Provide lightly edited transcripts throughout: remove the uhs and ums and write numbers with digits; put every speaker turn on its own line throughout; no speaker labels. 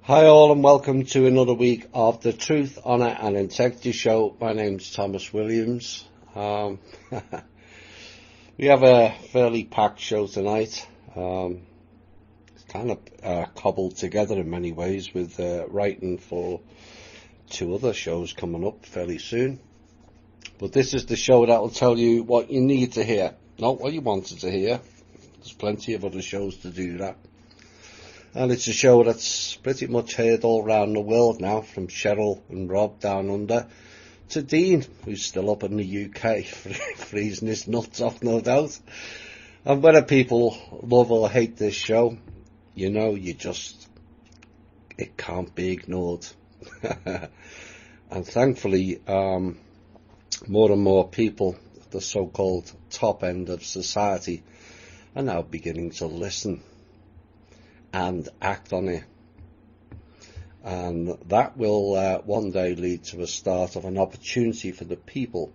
Hi all and welcome to another week of the Truth, Honour and Integrity Show. My name's Thomas Williams. We have a fairly packed show tonight. It's kind of cobbled together in many ways with writing for two other shows coming up fairly soon. But this is the show that will tell you what you need to hear, not what you wanted to hear. There's plenty of other shows to do that. And it's a show that's pretty much heard all around the world now, from Cheryl and Rob down under to Dean, who's still up in the UK, freezing his nuts off, no doubt. And whether people love or hate this show, you know, it can't be ignored. And thankfully, more and more people at the so-called top end of society are now beginning to listen and act on it, and that will one day lead to a start of an opportunity for the people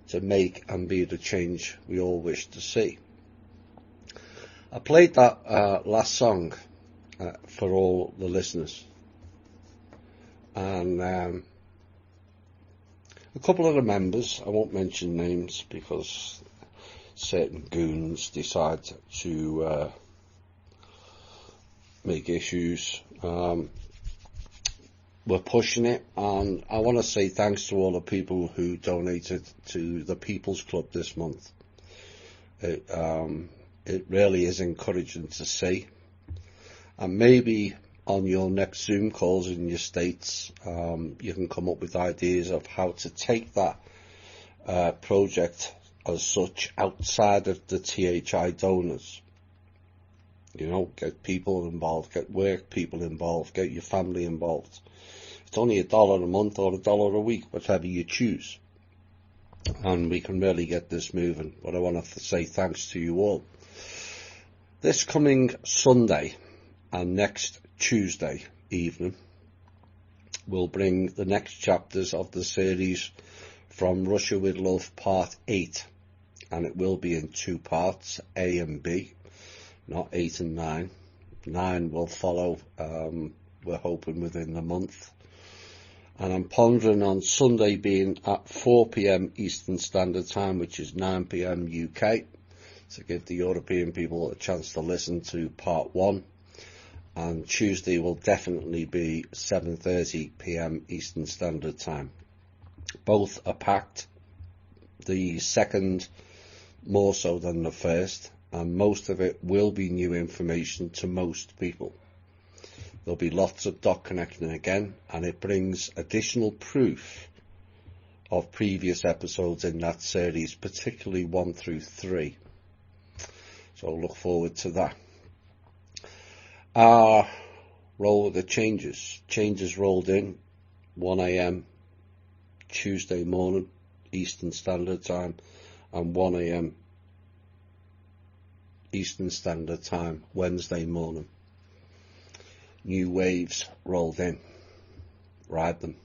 to make and be the change we all wish to see. I played that last song for all the listeners, and a couple of the members, I won't mention names because certain goons decide to make issues, we're pushing it, and I want to say thanks to all the people who donated to the People's Club this month. It really is encouraging to see, and maybe on your next Zoom calls in your states, you can come up with ideas of how to take that project as such outside of the THI donors. You know, get people involved, get work people involved, get your family involved. It's only $1 a month or $1 a week, whatever you choose. And we can really get this moving. But I want to say thanks to you all. This coming Sunday and next Tuesday evening, we'll bring the next chapters of the series From Russia With Love Part 8. And it will be in two parts, A and B. Not 8 and 9. 9 will follow, we're hoping within the month. And I'm pondering on Sunday being at 4 p.m. Eastern Standard Time, which is 9 p.m. UK, to give the European people a chance to listen to part 1. And Tuesday will definitely be 7:30 p.m. Eastern Standard Time. Both are packed. The second more so than the first. And most of it will be new information to most people. There'll be lots of dot connecting again, and it brings additional proof of previous episodes in that series, particularly 1 through 3. So look forward to that. Roll with the changes. Changes rolled in 1 a.m. Tuesday morning, Eastern Standard Time, and 1 a.m. Eastern Standard Time, Wednesday morning. New waves rolled in. Ride them.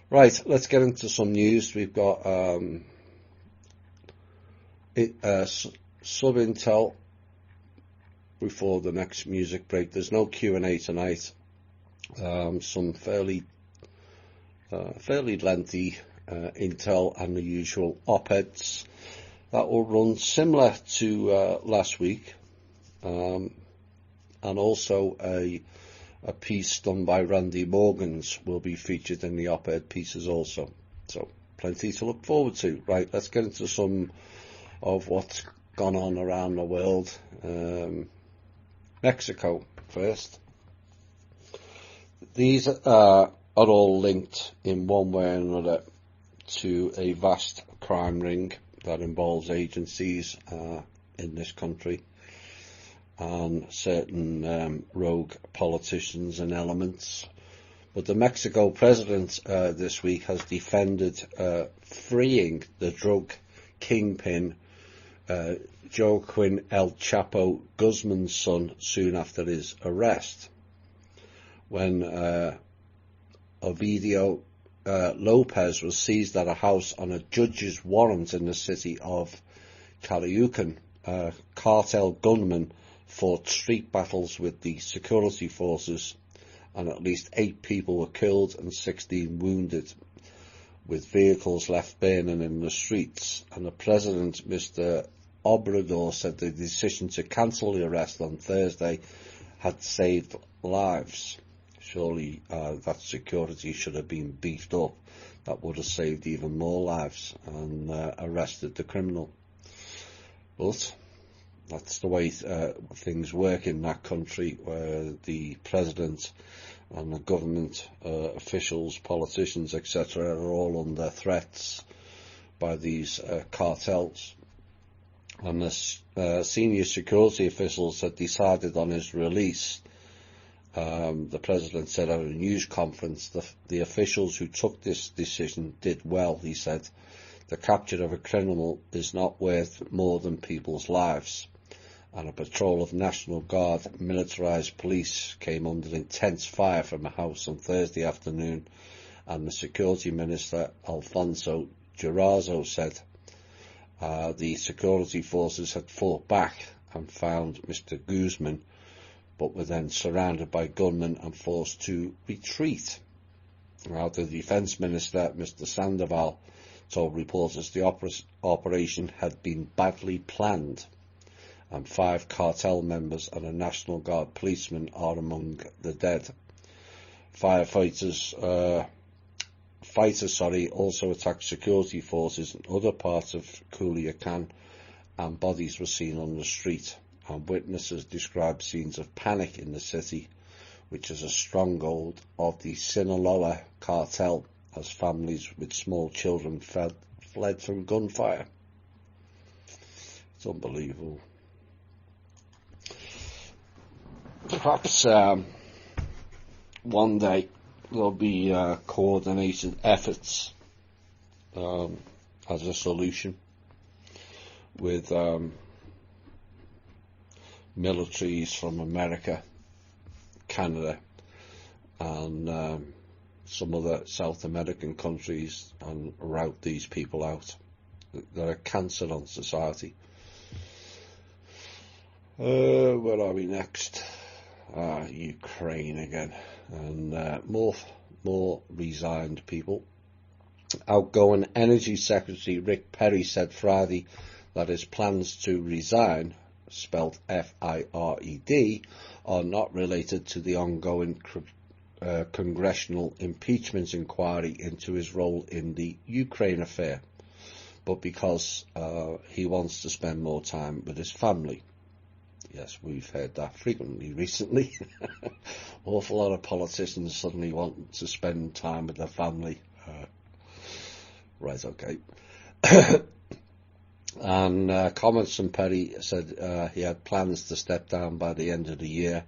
Right, let's get into some news. We've got sub-intel before the next music break. There's no Q&A tonight. Some fairly lengthy intel and the usual op-eds. That will run similar to last week, and also a piece done by Randy Morgans will be featured in the op-ed pieces also. So plenty to look forward to. Right, let's get into some of what's gone on around the world. Mexico first. These are all linked in one way or another to a vast crime ring that involves agencies in this country and certain rogue politicians and elements. But the Mexico president this week has defended freeing the drug kingpin Joaquin El Chapo Guzman's son soon after his arrest, when Ovidio Lopez was seized at a house on a judge's warrant in the city of Caleucan. Cartel gunmen fought street battles with the security forces, and at least 8 people were killed and 16 wounded, with vehicles left burning in the streets. And the President, Mr. Obrador, said the decision to cancel the arrest on Thursday had saved lives. Surely that security should have been beefed up. That would have saved even more lives and arrested the criminal. But that's the way things work in that country, where the President and the government officials, politicians, etc. are all under threats by these cartels. And the senior security officials had decided on his release. The President said at a news conference that the officials who took this decision did well. He said, "The capture of a criminal is not worth more than people's lives." And a patrol of National Guard militarised police came under intense fire from a house on Thursday afternoon, and the Security Minister, Alfonso Durazo, said the security forces had fought back and found Mr. Guzman, but were then surrounded by gunmen and forced to retreat. Now, the Defence Minister, Mr. Sandoval, told reporters the operation had been badly planned, and 5 cartel members and a National Guard policeman are among the dead. Fighters also attacked security forces in other parts of Culiacan, and bodies were seen on the street. And witnesses described scenes of panic in the city, which is a stronghold of the Sinaloa cartel, as families with small children fled from gunfire. It's unbelievable. Perhaps one day there'll be coordinated efforts as a solution with militaries from America, Canada, and some other South American countries, and rout these people out. They're a cancer on society. Where are we next? Ukraine again, and more resigned people. Outgoing Energy Secretary Rick Perry said Friday that his plans to resign, spelled F-I-R-E-D, are not related to the ongoing congressional impeachment inquiry into his role in the Ukraine affair, but because he wants to spend more time with his family. Yes, we've heard that frequently recently. Awful lot of politicians suddenly want to spend time with their family. Right, okay. And comments from Perry said he had plans to step down by the end of the year,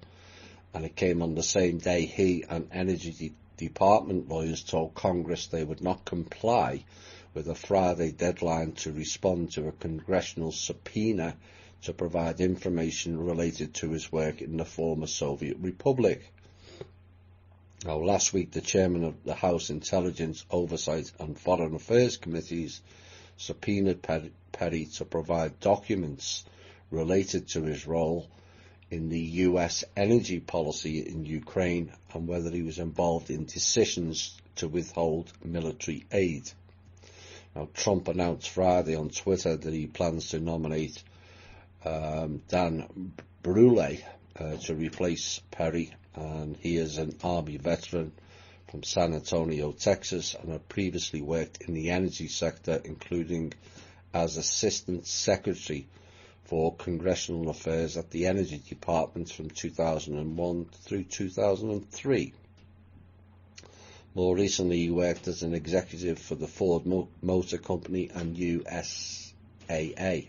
and it came on the same day he and Energy Department lawyers told Congress they would not comply with a Friday deadline to respond to a congressional subpoena to provide information related to his work in the former Soviet Republic. Now, last week, the chairman of the House Intelligence, Oversight and Foreign Affairs Committees subpoenaed Perry to provide documents related to his role in the US energy policy in Ukraine and whether he was involved in decisions to withhold military aid. Now, Trump announced Friday on Twitter that he plans to nominate Dan Brule to replace Perry, and he is an Army veteran from San Antonio, Texas, and had previously worked in the energy sector, including as Assistant Secretary for Congressional Affairs at the Energy Department from 2001 through 2003. More recently, he worked as an executive for the Ford Motor Company and USAA.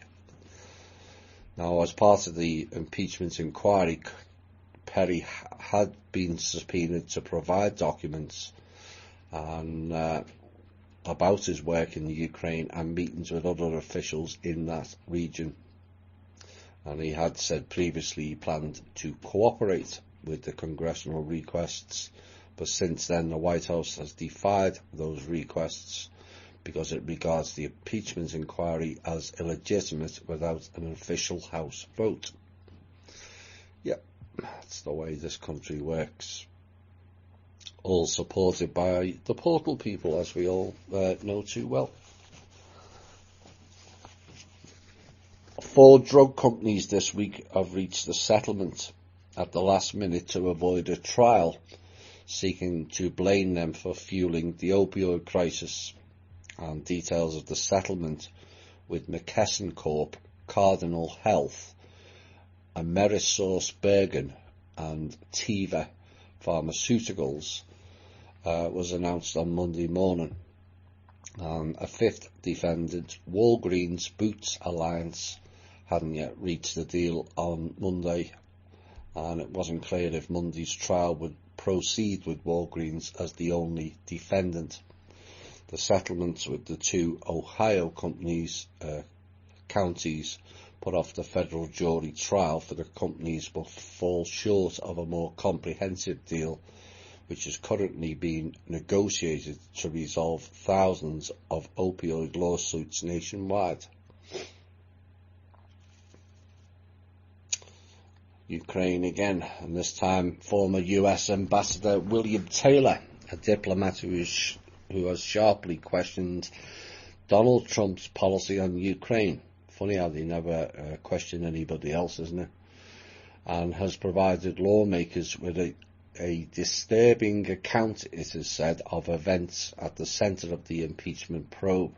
Now, as part of the impeachment inquiry, Perry had been subpoenaed to provide documents and about his work in the Ukraine and meetings with other officials in that region. And he had said previously he planned to cooperate with the congressional requests, but since then the White House has defied those requests because it regards the impeachment inquiry as illegitimate without an official House vote. Yep, that's the way this country works. All supported by the portal people, as we all know too well. 4 drug companies this week have reached a settlement at the last minute to avoid a trial, seeking to blame them for fueling the opioid crisis. And details of the settlement with McKesson Corp, Cardinal Health, AmerisourceBergen and Teva Pharmaceuticals was announced on Monday morning. And a 5th defendant, Walgreens Boots Alliance, hadn't yet reached the deal on Monday, and it wasn't clear if Monday's trial would proceed with Walgreens as the only defendant. The settlements with the 2 Ohio counties put off the federal jury trial for the companies but fall short of a more comprehensive deal, which is currently being negotiated to resolve thousands of opioid lawsuits nationwide. Ukraine again, and this time former US Ambassador William Taylor, a diplomat who has sharply questioned Donald Trump's policy on Ukraine. Funny how they never question anybody else, isn't it? And has provided lawmakers with a disturbing account, it is said, of events at the centre of the impeachment probe.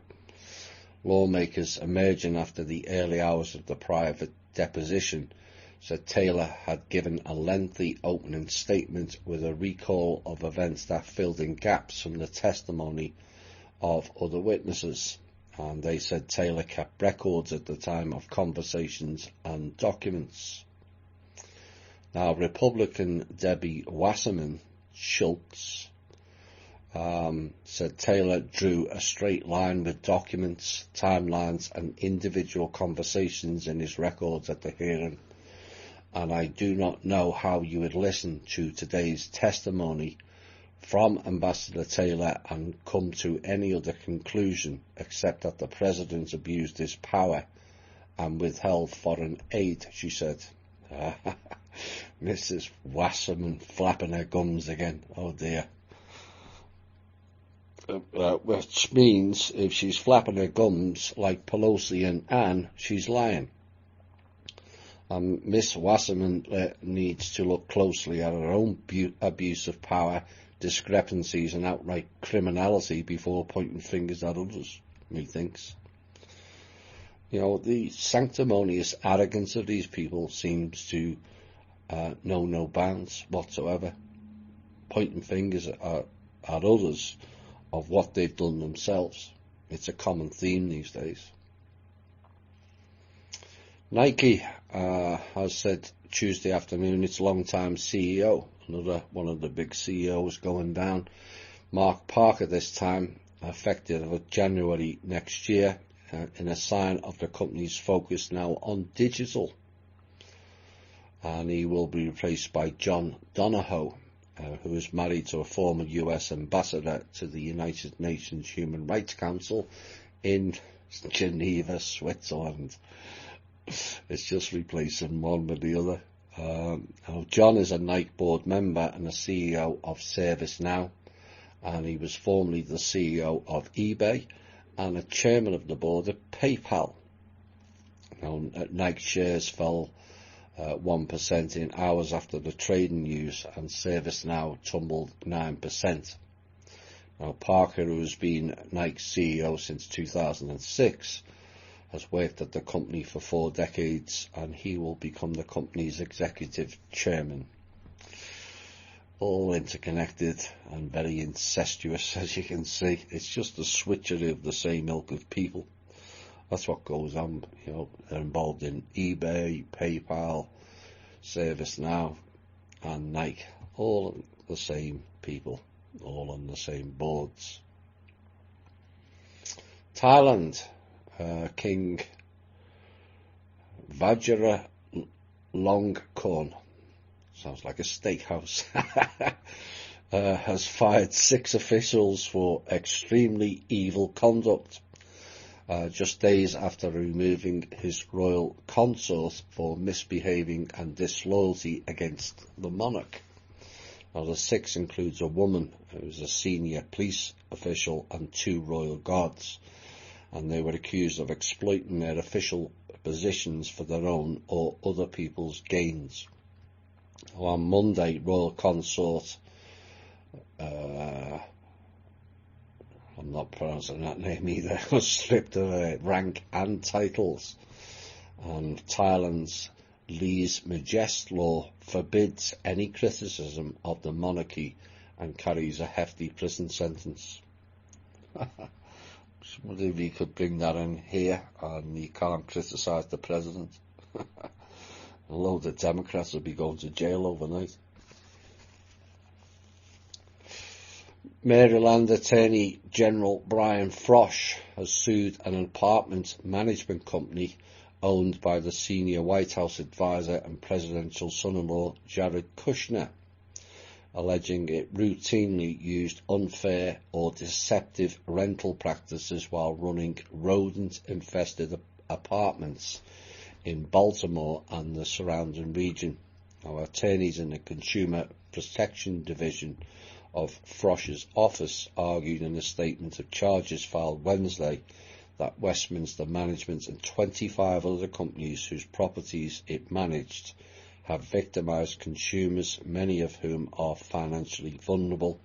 Lawmakers emerging after the early hours of the private deposition said Taylor had given a lengthy opening statement with a recall of events that filled in gaps from the testimony of other witnesses. And they said Taylor kept records at the time of conversations and documents. Now, Republican Debbie Wasserman Schultz said Taylor drew a straight line with documents, timelines and individual conversations in his records at the hearing. And I do not know how you would listen to today's testimony from Ambassador Taylor and come to any other conclusion except that the President abused his power and withheld foreign aid, she said. Mrs. Wasserman flapping her gums again. Oh dear. Which means if she's flapping her gums like Pelosi and Anne, she's lying. Miss Wasserman needs to look closely at her own abuse of power, discrepancies and outright criminality before pointing fingers at others, methinks. You know, the sanctimonious arrogance of these people seems to know no bounds whatsoever, pointing fingers at others of what they've done themselves. It's a common theme these days. Nike has said Tuesday afternoon its long-time CEO, another one of the big CEOs going down, Mark Parker this time, effective of January next year, in a sign of the company's focus now on digital. And he will be replaced by John Donahoe, who is married to a former US ambassador to the United Nations Human Rights Council in Geneva, Switzerland. It's just replacing one with the other. John is a Nike board member and a CEO of ServiceNow, and he was formerly the CEO of eBay and a chairman of the board of PayPal. Nike shares fell 1% in hours after the trading news, and ServiceNow tumbled 9%. Now, Parker, who has been Nike's CEO since 2006, has worked at the company for 4 decades, and he will become the company's executive chairman. All interconnected and very incestuous, as you can see. It's just a switchery of the same ilk of people. That's what goes on. You know, they're involved in eBay, PayPal, ServiceNow, and Nike. All the same people, all on the same boards. Thailand. King Vajiralongkorn, sounds like a steakhouse, has fired 6 officials for extremely evil conduct. just days after removing his royal consort for misbehaving and disloyalty against the monarch. Now, the six includes a woman who was a senior police official and 2 royal guards, and they were accused of exploiting their official positions for their own or other people's gains. On Monday, royal consort, I'm not pronouncing that name either, was stripped of her rank and titles, and Thailand's Lese Majest law forbids any criticism of the monarchy and carries a hefty prison sentence. Just wonder if you could bring that in here, and you can't criticise the president. A load of Democrats will be going to jail overnight. Maryland Attorney General Brian Frosh has sued an apartment management company owned by the senior White House advisor and presidential son-in-law Jared Kushner, alleging it routinely used unfair or deceptive rental practices while running rodent-infested apartments in Baltimore and the surrounding region. Our attorneys in the Consumer Protection Division of Frosh's office argued in a statement of charges filed Wednesday that Westminster Management and 25 other companies whose properties it managed have victimised consumers, many of whom are financially vulnerable,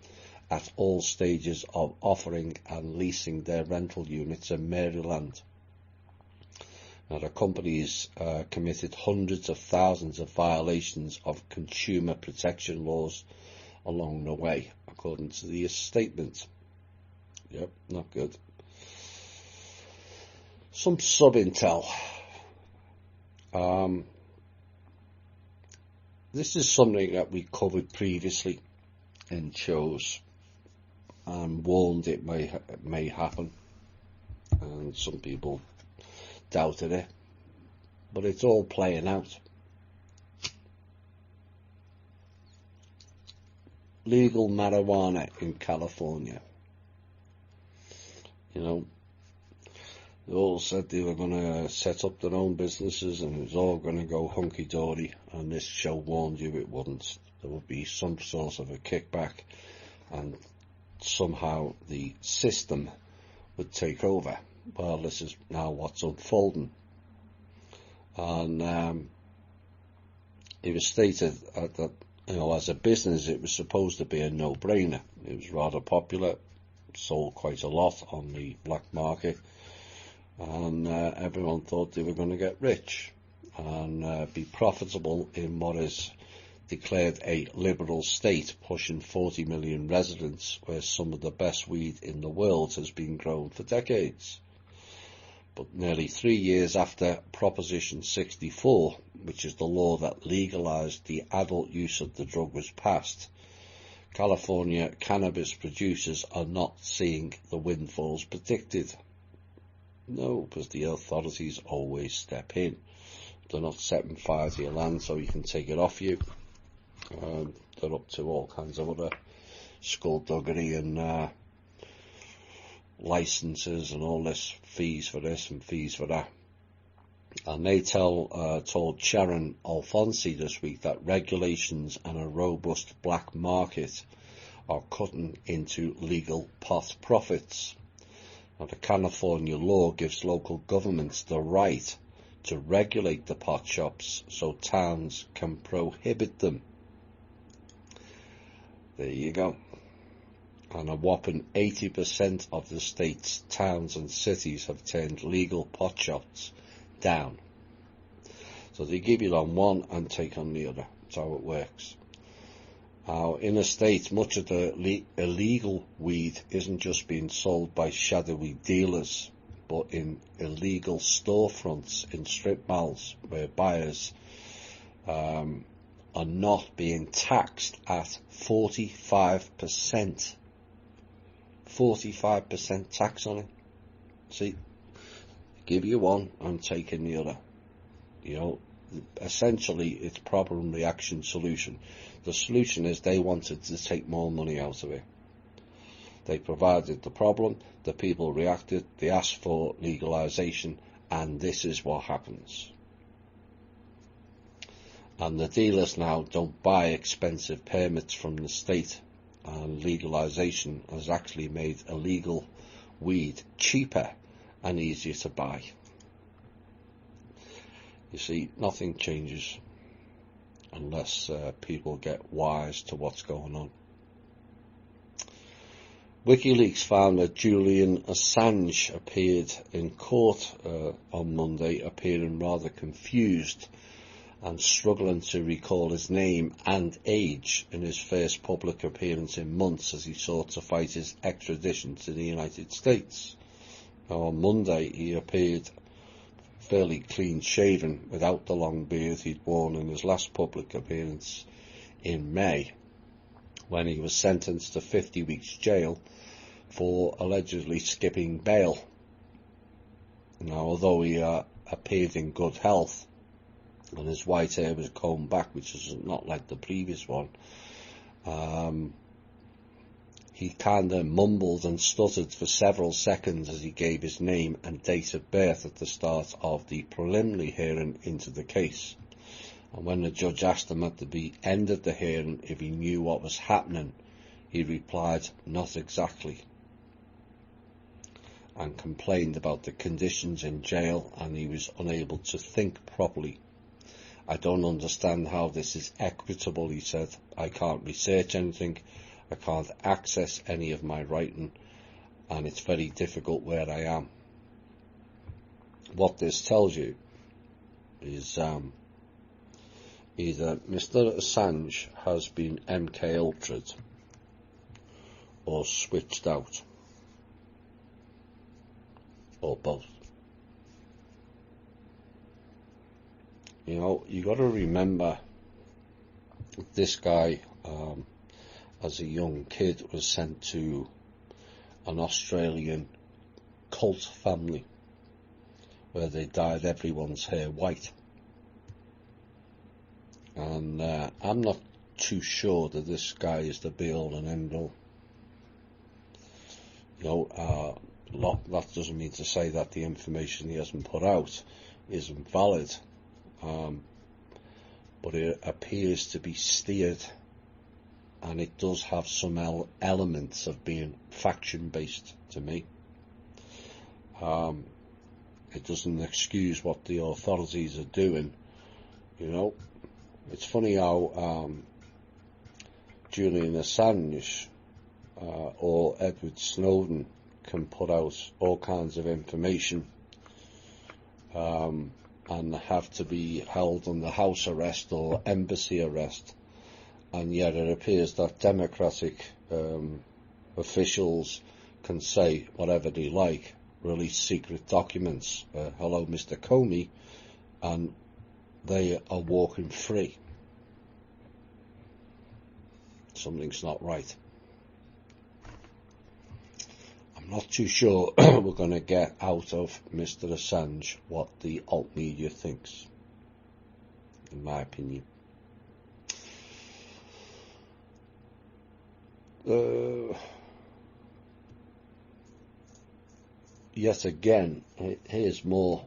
at all stages of offering and leasing their rental units in Maryland. Now, the companies committed hundreds of thousands of violations of consumer protection laws along the way, according to the statement. Yep, not good. Some sub-intel. This is something that we covered previously in shows and warned it may happen, and some people doubted it, but it's all playing out. Legal marijuana in California. You know, they all said they were going to set up their own businesses and it was all going to go hunky-dory, and this show warned you it wouldn't. There would be some sort of a kickback and somehow the system would take over. Well, this is now what's unfolding. And it was stated that, you know, as a business, it was supposed to be a no-brainer. It was rather popular, sold quite a lot on the black market, and everyone thought they were going to get rich and be profitable in what is declared a liberal state pushing 40 million residents, where some of the best weed in the world has been grown for decades. But nearly 3 years after Proposition 64, which is the law that legalized the adult use of the drug, was passed, California cannabis producers are not seeing the windfalls predicted. No, because the authorities always step in. They're not setting fire to your land so you can take it off you. They're up to all kinds of other skullduggery and licenses and all this, fees for this and fees for that. And they told Sharon Alfonsi this week that regulations and a robust black market are cutting into legal pot profits. Now, the California law gives local governments the right to regulate the pot shops so towns can prohibit them. There you go. And a whopping 80% of the state's towns and cities have turned legal pot shops down. So they give you on one and take on the other. That's how it works. Now, in a state, much of the illegal weed isn't just being sold by shadowy dealers, but in illegal storefronts in strip malls where buyers are not being taxed at 45%. 45% tax on it. See, give you one and take in the other. You know, essentially it's problem, reaction, solution. The solution is they wanted to take more money out of it. They provided the problem, the people reacted, they asked for legalization, and this is what happens. And the dealers now don't buy expensive permits from the state, and legalization has actually made illegal weed cheaper and easier to buy. You see, nothing changes unless people get wise to what's going on. WikiLeaks founder Julian Assange appeared in court on Monday, appearing rather confused and struggling to recall his name and age in his first public appearance in months as he sought to fight his extradition to the United States. Now, on Monday he appeared fairly clean-shaven, without the long beard he'd worn in his last public appearance in May, when he was sentenced to 50 weeks jail for allegedly skipping bail. Now, although he appeared in good health and his white hair was combed back, which is not like the previous one, he kind of mumbled and stuttered for several seconds as he gave his name and date of birth at the start of the preliminary hearing into the case. And when the judge asked him at the end of the hearing if he knew what was happening, he replied, "Not exactly," and complained about the conditions in jail, and he was unable to think properly. "I don't understand how this is equitable," he said. "I can't research anything, I can't access any of my writing, and it's very difficult where I am." What this tells you is either Mr. Assange has been MK Ultra'd or switched out, or both. You know, you got to remember this guy, as a young kid, was sent to an Australian cult family where they dyed everyone's hair white. And I'm not too sure that this guy is the be-all and end-all. You know, that doesn't mean to say that the information he hasn't put out isn't valid, but it appears to be steered, and it does have some elements of being faction-based to me. It doesn't excuse what the authorities are doing. You know, it's funny how Julian Assange or Edward Snowden can put out all kinds of information and have to be held under house arrest or embassy arrest, and yet it appears that democratic officials can say whatever they like, release secret documents, hello Mr. Comey, and they are walking free. Something's not right. I'm not too sure we're going to get out of Mr. Assange what the alt media thinks, in my opinion. Yet again, here's more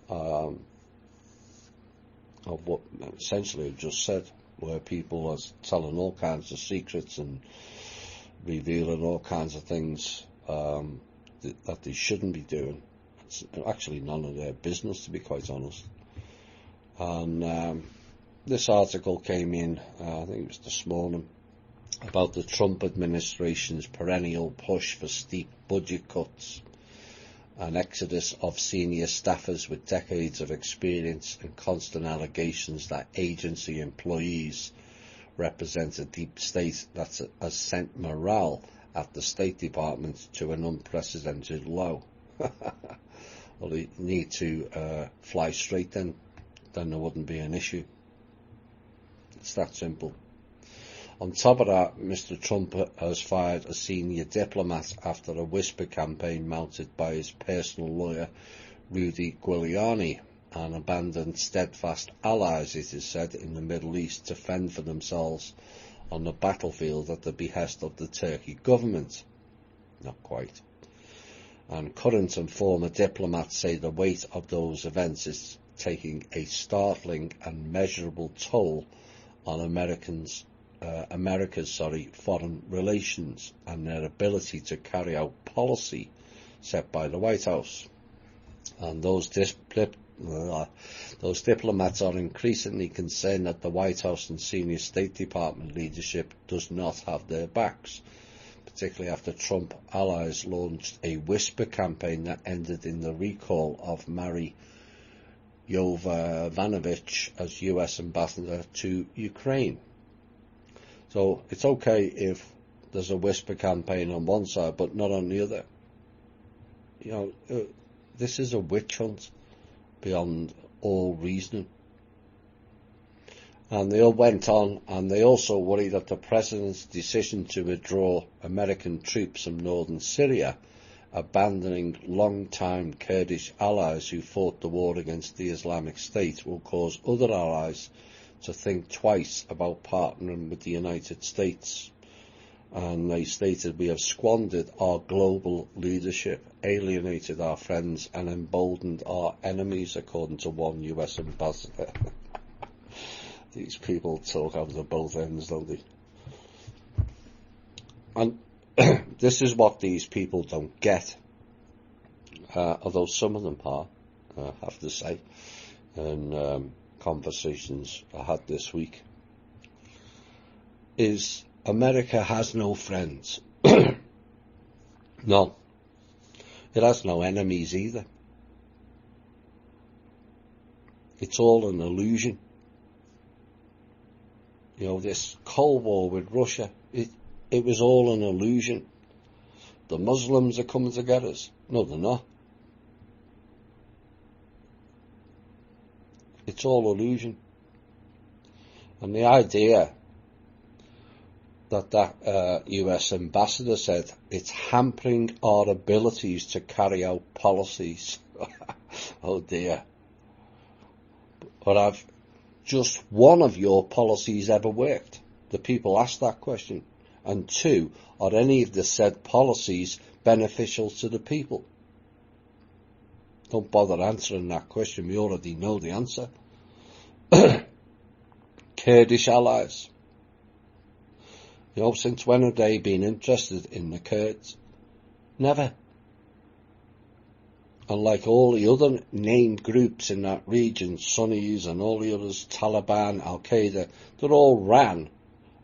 of what essentially I've just said, where people are telling all kinds of secrets and revealing all kinds of things that they shouldn't be doing. It's actually none of their business, to be quite honest. And this article came in, I think it was this morning, about the Trump administration's perennial push for steep budget cuts, an exodus of senior staffers with decades of experience, and constant allegations that agency employees represent a deep state that has sent morale at the State Department to an unprecedented low. Well, they need to fly straight then there wouldn't be an issue. It's that simple. On top of that, Mr. Trump has fired a senior diplomat after a whisper campaign mounted by his personal lawyer, Rudy Giuliani, and abandoned steadfast allies, it is said, in the Middle East to fend for themselves on the battlefield at the behest of the Turkey government. not quite. And current and former diplomats say the weight of those events is taking a startling and measurable toll on America's foreign relations and their ability to carry out policy set by the White House. And those diplomats are increasingly concerned that the White House and senior State Department leadership does not have their backs, particularly after Trump allies launched a whisper campaign that ended in the recall of Mary Yovanovitch as US ambassador to Ukraine. So it's okay if there's a whisper campaign on one side, but not on the other. This is a witch hunt beyond all reasoning. And they all went on, and they also worry that the president's decision to withdraw American troops from northern Syria, abandoning long-time Kurdish allies who fought the war against the Islamic State, will cause other allies to think twice about partnering with the United States. And they stated, we have squandered our global leadership, alienated our friends and emboldened our enemies, according to one US ambassador. These people talk out of both ends, don't they? And this is what these people don't get, although some of them are, I have to say, in conversations I had this week, is America has no friends. No. It has no enemies either. It's all an illusion. This Cold War with Russia, it was all an illusion. The Muslims are coming to get us. No, they're not. It's all illusion. And the idea that US ambassador said it's hampering our abilities to carry out policies. Oh dear. But I've just one of your policies ever worked? The people asked that question. And two, are any of the said policies beneficial to the people? Don't bother answering that question. We already know the answer. Kurdish allies. Since when have they been interested in the Kurds? Never. And like all the other named groups in that region, Sunnis and all the others, Taliban, Al-Qaeda, they're all ran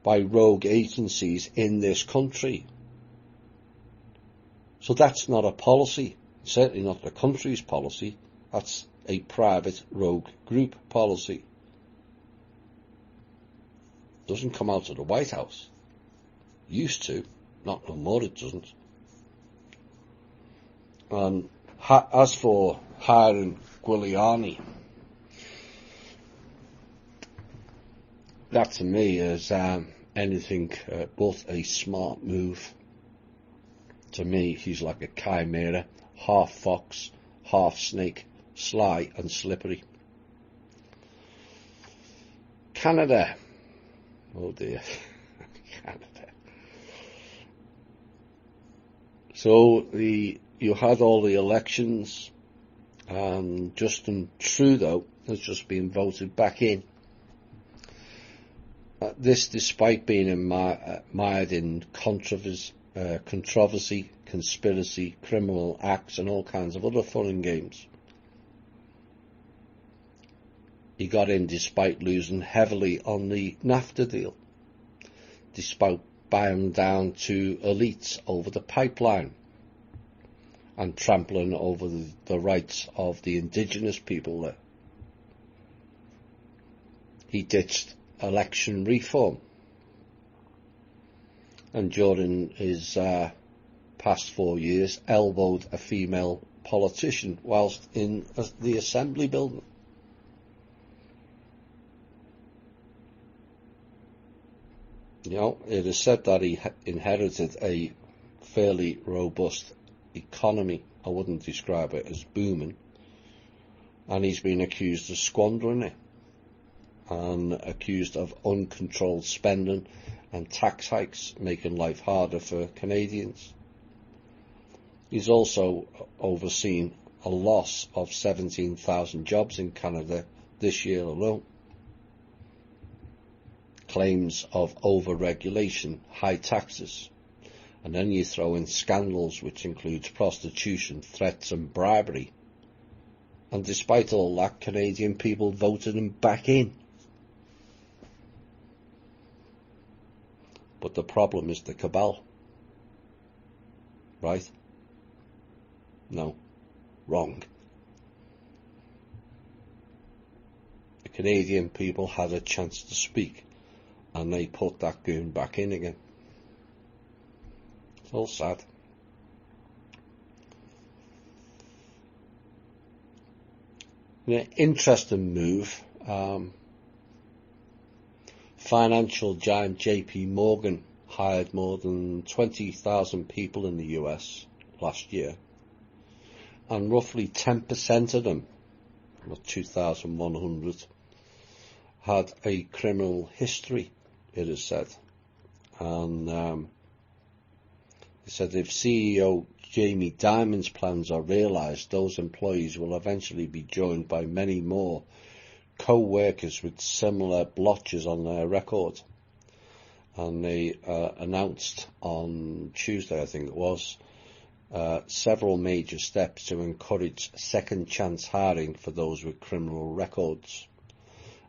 by rogue agencies in this country. So that's not a policy, certainly not the country's policy. That's a private rogue group policy. Doesn't come out of the White House. Used to, not no more it doesn't. And as for hiring Giuliani, that to me is anything but a smart move. To me, he's like a chimera, half fox, half snake, sly and slippery. Canada. Oh dear. Canada. So you had all the elections, and Justin Trudeau has just been voted back in. This despite being mired in controversy, conspiracy, criminal acts and all kinds of other fun and games. He got in despite losing heavily on the NAFTA deal, despite bowing down to elites over the pipeline and trampling over the rights of the indigenous people there. He ditched election reform, and during his past 4 years elbowed a female politician whilst in the assembly building. It is said that he inherited a fairly robust economy. I wouldn't describe it as booming. And he's been accused of squandering it, and accused of uncontrolled spending and tax hikes, making life harder for Canadians. He's also overseen a loss of 17,000 jobs in Canada this year alone. Claims of over-regulation, high taxes, and then you throw in scandals which includes prostitution, threats and bribery. And despite all that, Canadian people voted him back in. But the problem is the cabal. Right? No. Wrong. The Canadian people had a chance to speak, and they put that goon back in again. It's all sad. An interesting move. Financial giant JP Morgan hired more than 20,000 people in the US last year, and roughly 10% of them, or 2,100, had a criminal history, it is said. And it said if CEO Jamie Dimon's plans are realised, those employees will eventually be joined by many more co-workers with similar blotches on their record. And they announced on Tuesday, I think it was, several major steps to encourage second chance hiring for those with criminal records.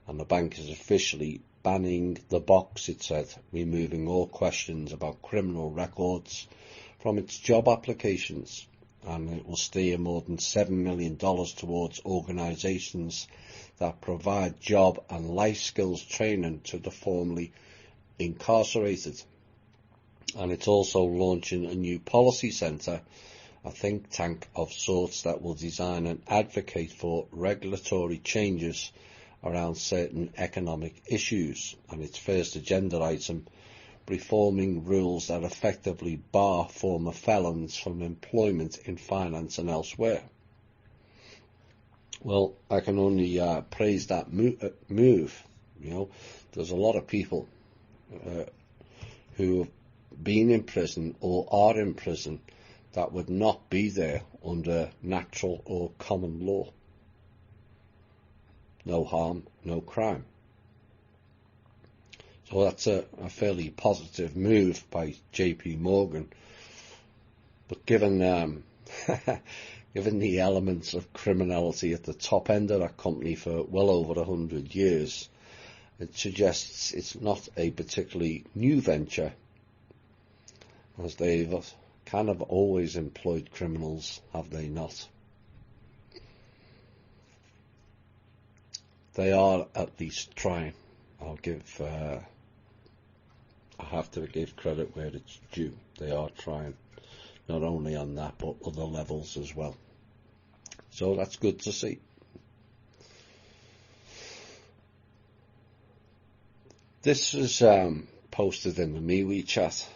And the bank is officially banning the box, it said, removing all questions about criminal records from its job applications. And it will steer more than $7 million towards organisations that provide job and life skills training to the formerly incarcerated. And it's also launching a new policy centre, a think tank of sorts that will design and advocate for regulatory changes around certain economic issues. And its first agenda item, reforming rules that effectively bar former felons from employment in finance and elsewhere. Well, I can only praise that move. You know, there's a lot of people who have been in prison or are in prison that would not be there under natural or common law. No harm, no crime. So that's a fairly positive move by JP Morgan. But given given the elements of criminality at the top end of that company for well over 100 years, it suggests it's not a particularly new venture, as they've kind of always employed criminals, have they not? They are at least trying. I have to give credit where it's due. They are trying, not only on that but other levels as well. So that's good to see. This is posted in the MeWe chat,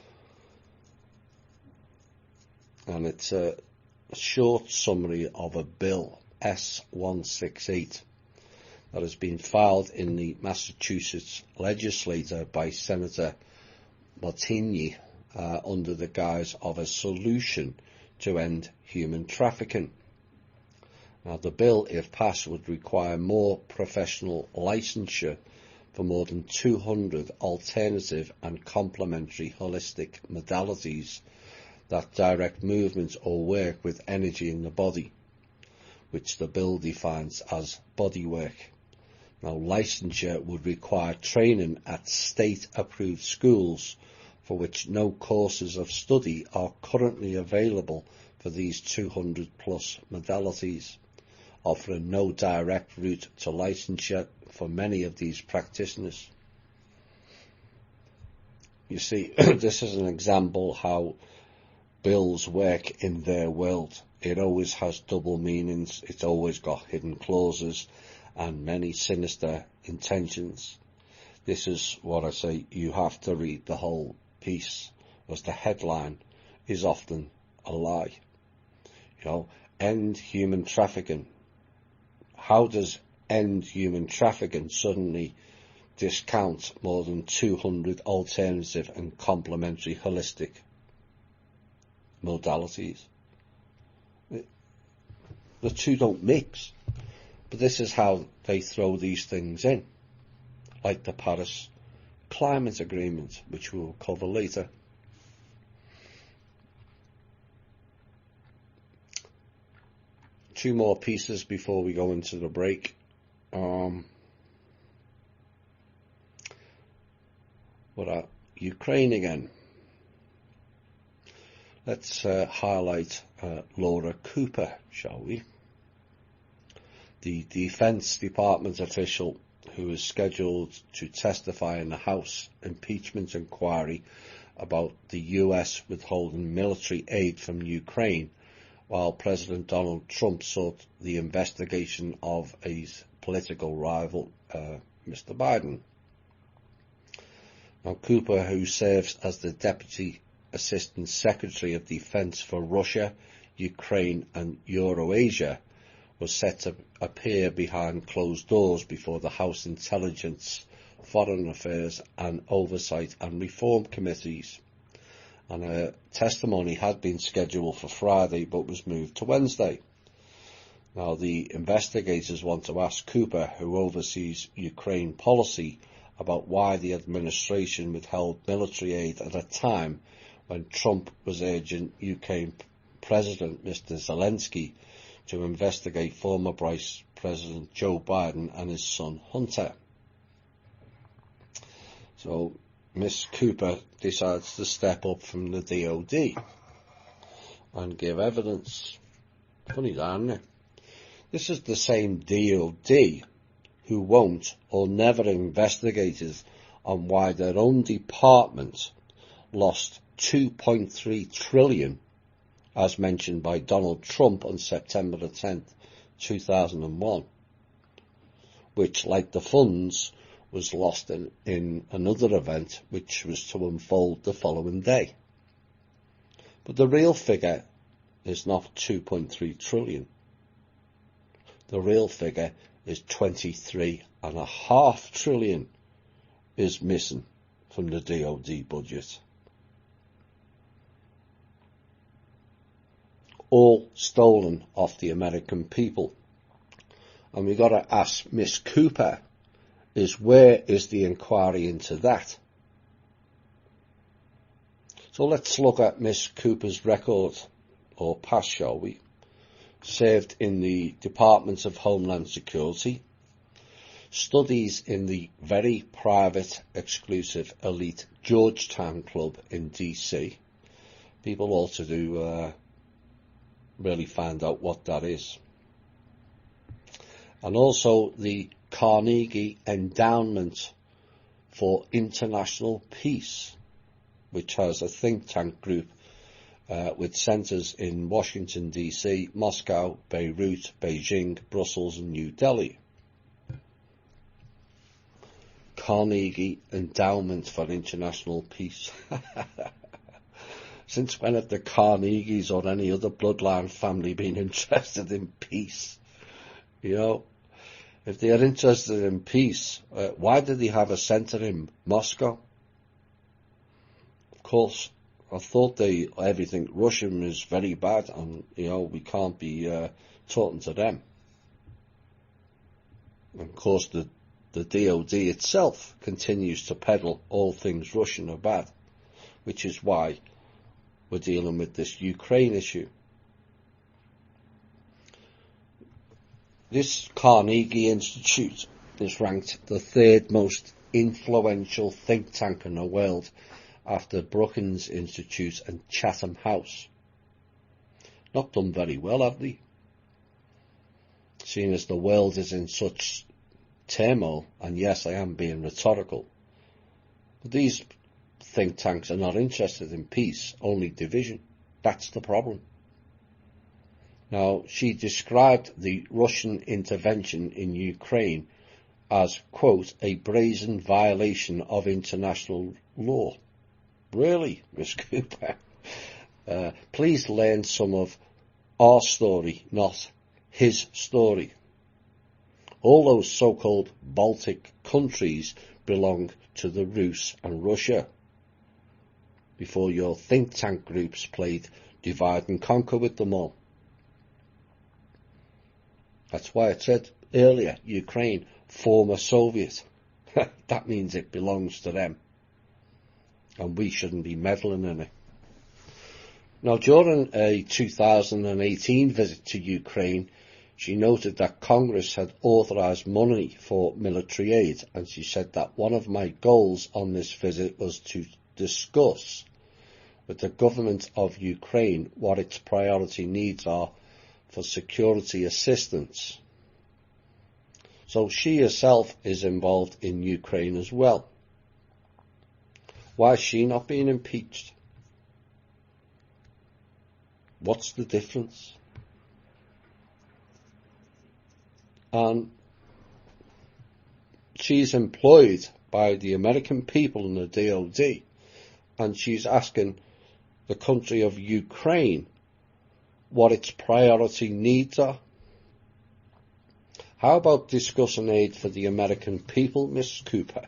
and it's a short summary of a bill, S168, that has been filed in the Massachusetts legislature by Senator Martini under the guise of a solution to end human trafficking. Now, the bill, if passed, would require more professional licensure for more than 200 alternative and complementary holistic modalities that direct movement or work with energy in the body, which the bill defines as body work. Now, licensure would require training at state-approved schools for which no courses of study are currently available for these 200 plus modalities, offering no direct route to licensure for many of these practitioners. You see, this is an example how bills work in their world. It always has double meanings, it's always got hidden clauses and many sinister intentions. This is what I say, you have to read the whole piece, as the headline is often a lie. You know, end human trafficking. How does end human trafficking suddenly discount more than 200 alternative and complementary holistic modalities? The two don't mix. But this is how they throw these things in, like the Paris Climate Agreement, which we'll cover later. Two more pieces before we go into the break. Ukraine again. Let's highlight Laura Cooper, shall we? The Defense Department official who is scheduled to testify in the House impeachment inquiry about the US withholding military aid from Ukraine, while President Donald Trump sought the investigation of his political rival, Mr. Biden. Now, Cooper, who serves as the Deputy Assistant Secretary of Defense for Russia, Ukraine and Eurasia, was set to appear behind closed doors before the House Intelligence, Foreign Affairs and Oversight and Reform Committees. And her testimony had been scheduled for Friday but was moved to Wednesday. Now, the investigators want to ask Cooper, who oversees Ukraine policy, about why the administration withheld military aid at a time when Trump was urging UK President Mr. Zelensky to investigate former Vice President Joe Biden and his son Hunter. So Miss Cooper decides to step up from the DOD and give evidence. Funny that, isn't it? This is the same DOD who won't or never investigated on why their own department lost $2.3 trillion, as mentioned by Donald Trump on September the 10th, 2001, which, like the funds, was lost in another event which was to unfold the following day. But the real figure is not 2.3 trillion. The real figure is 23.5 trillion is missing from the DOD budget. All stolen off the American people. And we've got to ask Miss Cooper, where is the inquiry into that? So let's look at Miss Cooper's record, or past, shall we? Served in the Department of Homeland Security, studies in the very private, exclusive, elite Georgetown Club in DC. People ought to do really find out what that is. And also the Carnegie Endowment for International Peace, which has a think tank group with centres in Washington, D.C., Moscow, Beirut, Beijing, Brussels and New Delhi. Carnegie Endowment for International Peace. Since when have the Carnegies or any other bloodline family been interested in peace? You know, if they are interested in peace, why did they have a centre in Moscow? Of course, I thought everything Russian is very bad, and we can't be talking to them. And of course, the DOD itself continues to peddle all things Russian are bad, which is why we're dealing with this Ukraine issue. This Carnegie Institute is ranked the third most influential think tank in the world after Brookings Institute and Chatham House. Not done very well, have they? Seeing as the world is in such turmoil, and yes, I am being rhetorical, but these think tanks are not interested in peace, only division. That's the problem. Now, she described the Russian intervention in Ukraine as, quote, a brazen violation of international law. Really, Miss Cooper? Please learn some of our story, not his story. All those so-called Baltic countries belong to the Rus and Russia, before your think tank groups played divide and conquer with them all. That's why it said earlier, Ukraine, former Soviet. That means it belongs to them. And we shouldn't be meddling in it. Now, during a 2018 visit to Ukraine, she noted that Congress had authorised money for military aid, and she said that one of my goals on this visit was to discuss with the government of Ukraine what its priority needs are for security assistance. So she herself is involved in Ukraine as well. Why is she not being impeached? What's the difference? And she's employed by the American people in the DOD, and she's asking the country of Ukraine what its priority needs are. How about discussing aid for the American people, Miss Cooper?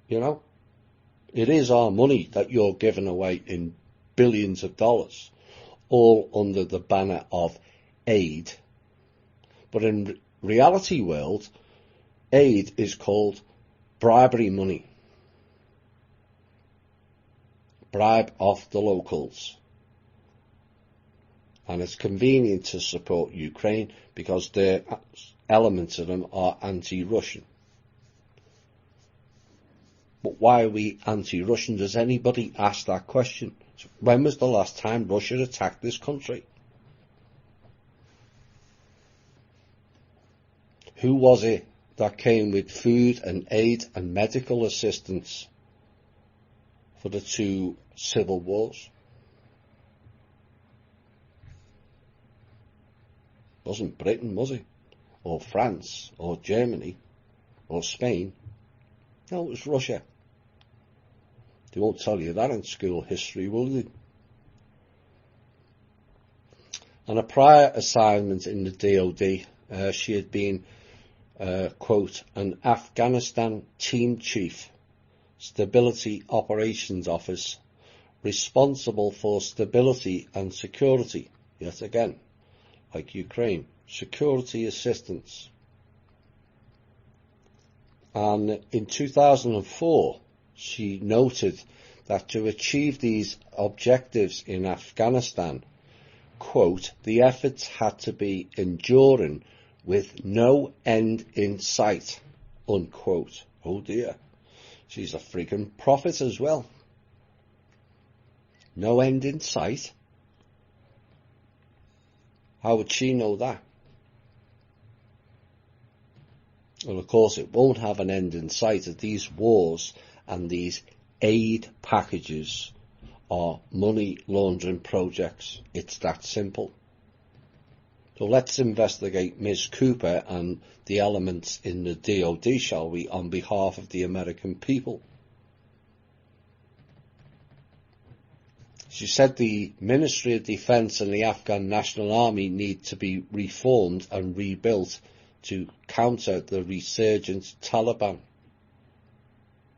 You know, it is our money that you're giving away in billions of dollars, all under the banner of aid. But in reality world, aid is called bribery money. Bribe off the locals. And it's convenient to support Ukraine because their elements of them are anti-Russian. But why are we anti-Russian? Does anybody ask that question? When was the last time Russia attacked this country? Who was it that came with food and aid and medical assistance for the two civil wars? Wasn't Britain, was it? Or France, or Germany, or Spain? No, it was Russia. They won't tell you that in school history, will they? On a prior assignment in the DOD, she had been, quote, an Afghanistan team chief, stability operations office, responsible for stability and security, yet again, like Ukraine, security assistance. And in 2004, she noted that to achieve these objectives in Afghanistan, quote, the efforts had to be enduring with no end in sight, unquote. Oh dear, she's a freaking prophet as well. No end in sight? How would she know that? Well, of course, it won't have an end in sight as these wars and these aid packages are money laundering projects. It's that simple. So let's investigate Ms. Cooper and the elements in the DOD, shall we, on behalf of the American people. She said the Ministry of Defence and the Afghan National Army need to be reformed and rebuilt to counter the resurgent Taliban,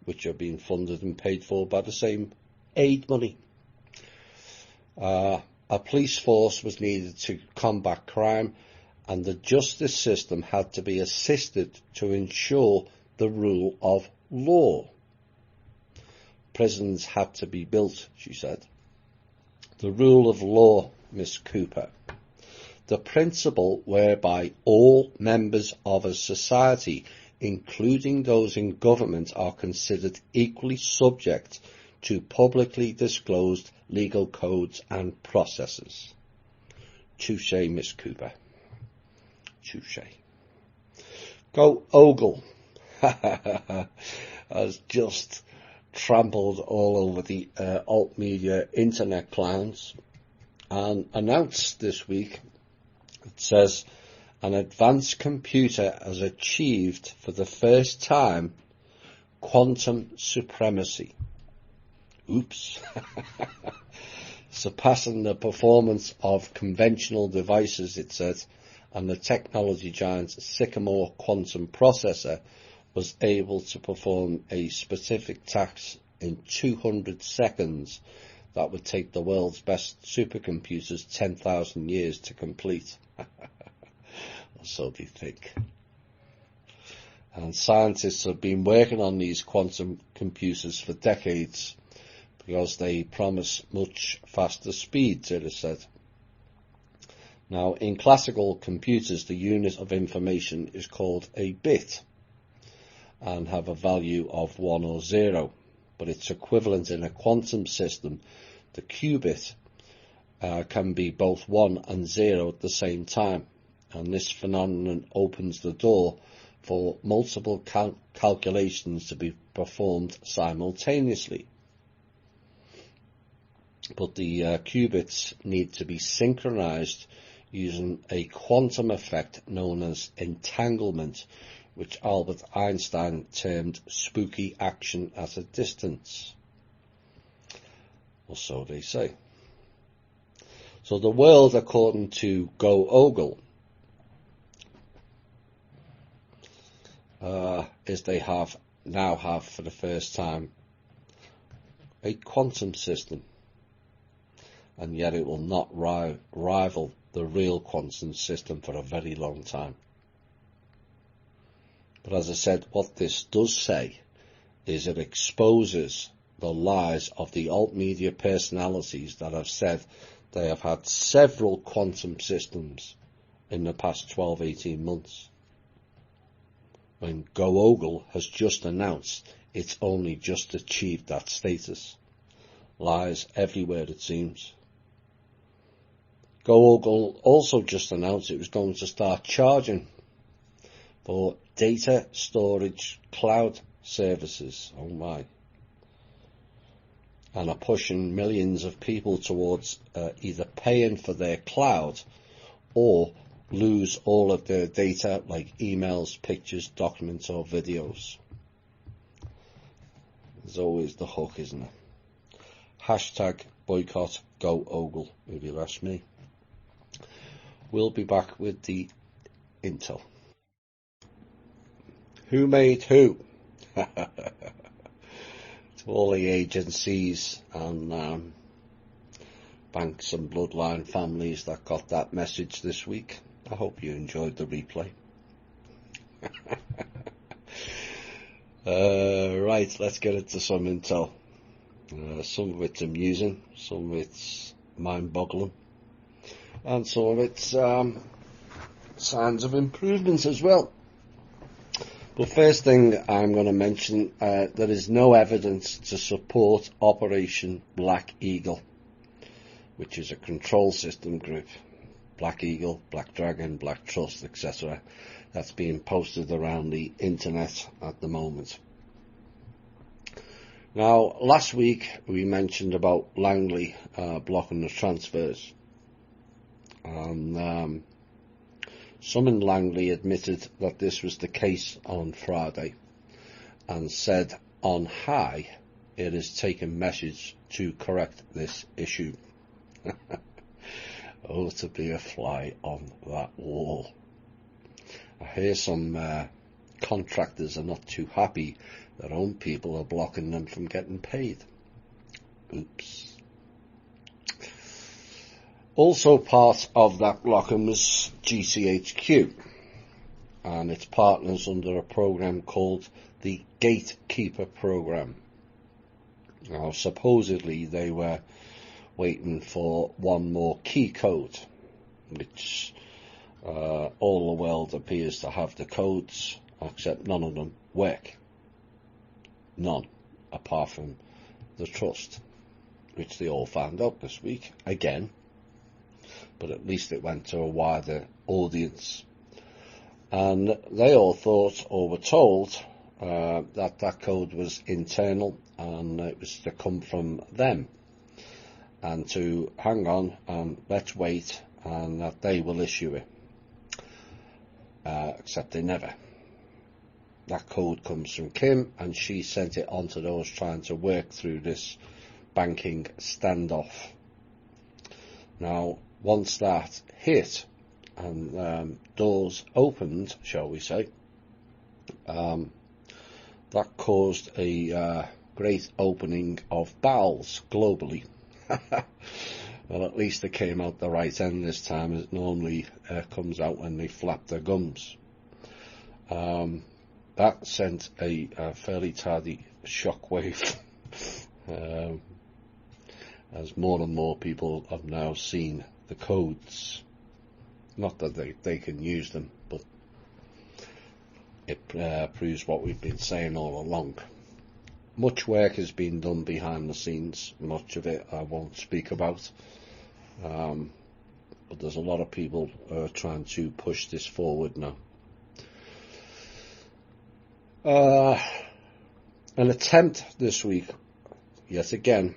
which are being funded and paid for by the same aid money. A police force was needed to combat crime, and the justice system had to be assisted to ensure the rule of law. Prisons had to be built, she said. The rule of law, Miss Cooper. The principle whereby all members of a society, including those in government, are considered equally subject to publicly disclosed legal codes and processes. Touche, Miss Cooper. Touche. Go Ogle has just trampled all over the alt media internet clowns and announced this week, it says, an advanced computer has achieved for the first time quantum supremacy. Oops. Surpassing the performance of conventional devices, it said, and the technology giant's Sycamore quantum processor was able to perform a specific task in 200 seconds that would take the world's best supercomputers 10,000 years to complete. so they think. And scientists have been working on these quantum computers for decades because they promise much faster speeds, it is said. Now, in classical computers, the unit of information is called a bit and have a value of 1 or 0, but its equivalent in a quantum system, the qubit, can be both 1 and 0 at the same time, and this phenomenon opens the door for multiple calculations to be performed simultaneously. But the qubits need to be synchronized using a quantum effect known as entanglement, which Albert Einstein termed spooky action at a distance. Or so they say. So the world, according to Go Ogle, is they now have for the first time a quantum system, and yet it will not rival the real quantum system for a very long time. But as I said, what this does say is it exposes the lies of the alt media personalities that have said they have had several quantum systems in the past 12-18 months, when Go Ogle has just announced it's only just achieved that status. Lies everywhere, it seems. Go Ogle also just announced it was going to start charging for data storage cloud services. Oh my. And are pushing millions of people towards either paying for their cloud or lose all of their data, like emails, pictures, documents or videos. There's always the hook, isn't it? Hashtag boycott Go Ogle, if you ask me. We'll be back with the intel. Who made who? To all the agencies and banks and bloodline families that got that message this week. I hope you enjoyed the replay. Right, let's get into some intel. Some of it's amusing, some of it's mind-boggling, and some of it's signs of improvement as well. But first thing I'm going to mention, there is no evidence to support Operation Black Eagle, which is a control system group. Black Eagle, Black Dragon, Black Trust, etc. That's being posted around the internet at the moment. Now, last week we mentioned about Langley blocking the transfers. And some in Langley admitted that this was the case on Friday and said on high it has taken measures to correct this issue. Oh, to be a fly on that wall. I hear some contractors are not too happy their own people are blocking them from getting paid. Oops. Also part of that blocking was GCHQ and its partners under a program called the Gatekeeper Program. Now, supposedly they were waiting for one more key code, which all the world appears to have the codes, except none of them work. None, apart from the trust, which they all found out this week, again, but at least it went to a wider audience. And they all thought, or were told, that that code was internal and it was to come from them, and to hang on and let's wait and that they will issue it. Except they never. That code comes from Kim and she sent it on to those trying to work through this banking standoff. Now, once that hit and doors opened, shall we say, that caused a great opening of bowels globally. Well, at least they came out the right end this time. It normally comes out when they flap their gums. That sent a fairly tardy shockwave, as more and more people have now seen the codes. Not that they can use them, but it proves what we've been saying all along. Much work has been done behind the scenes. Much of it I won't speak about. But there's a lot of people trying to push this forward now. An attempt this week, yet again,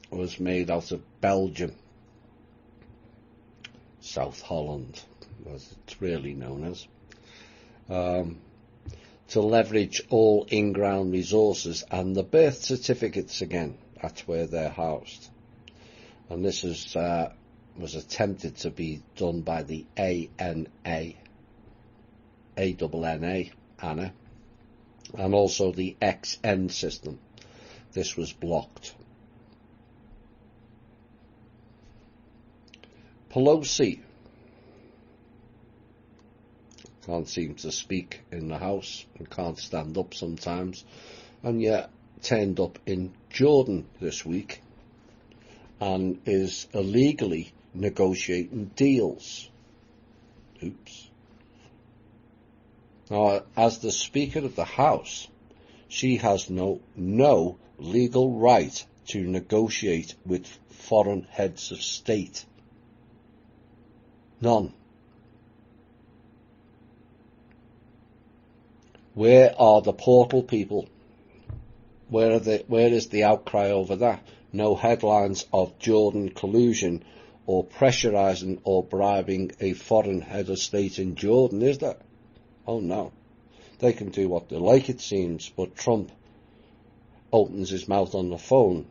was made out of Belgium, South Holland, as it's really known as, to leverage all in-ground resources and the birth certificates again. That's where they're housed. And this is, was attempted to be done by the ANA, ANNA, and also the XN system. This was blocked. Pelosi can't seem to speak in the House and can't stand up sometimes, and yet turned up in Jordan this week and is illegally negotiating deals. Oops. Now, as the Speaker of the House, she has no legal right to negotiate with foreign heads of state. None. Where are the portal people? Where is the outcry over that? No headlines of Jordan collusion or pressurising or bribing a foreign head of state in Jordan, is there? Oh no. They can do what they like, it seems, but Trump opens his mouth on the phone.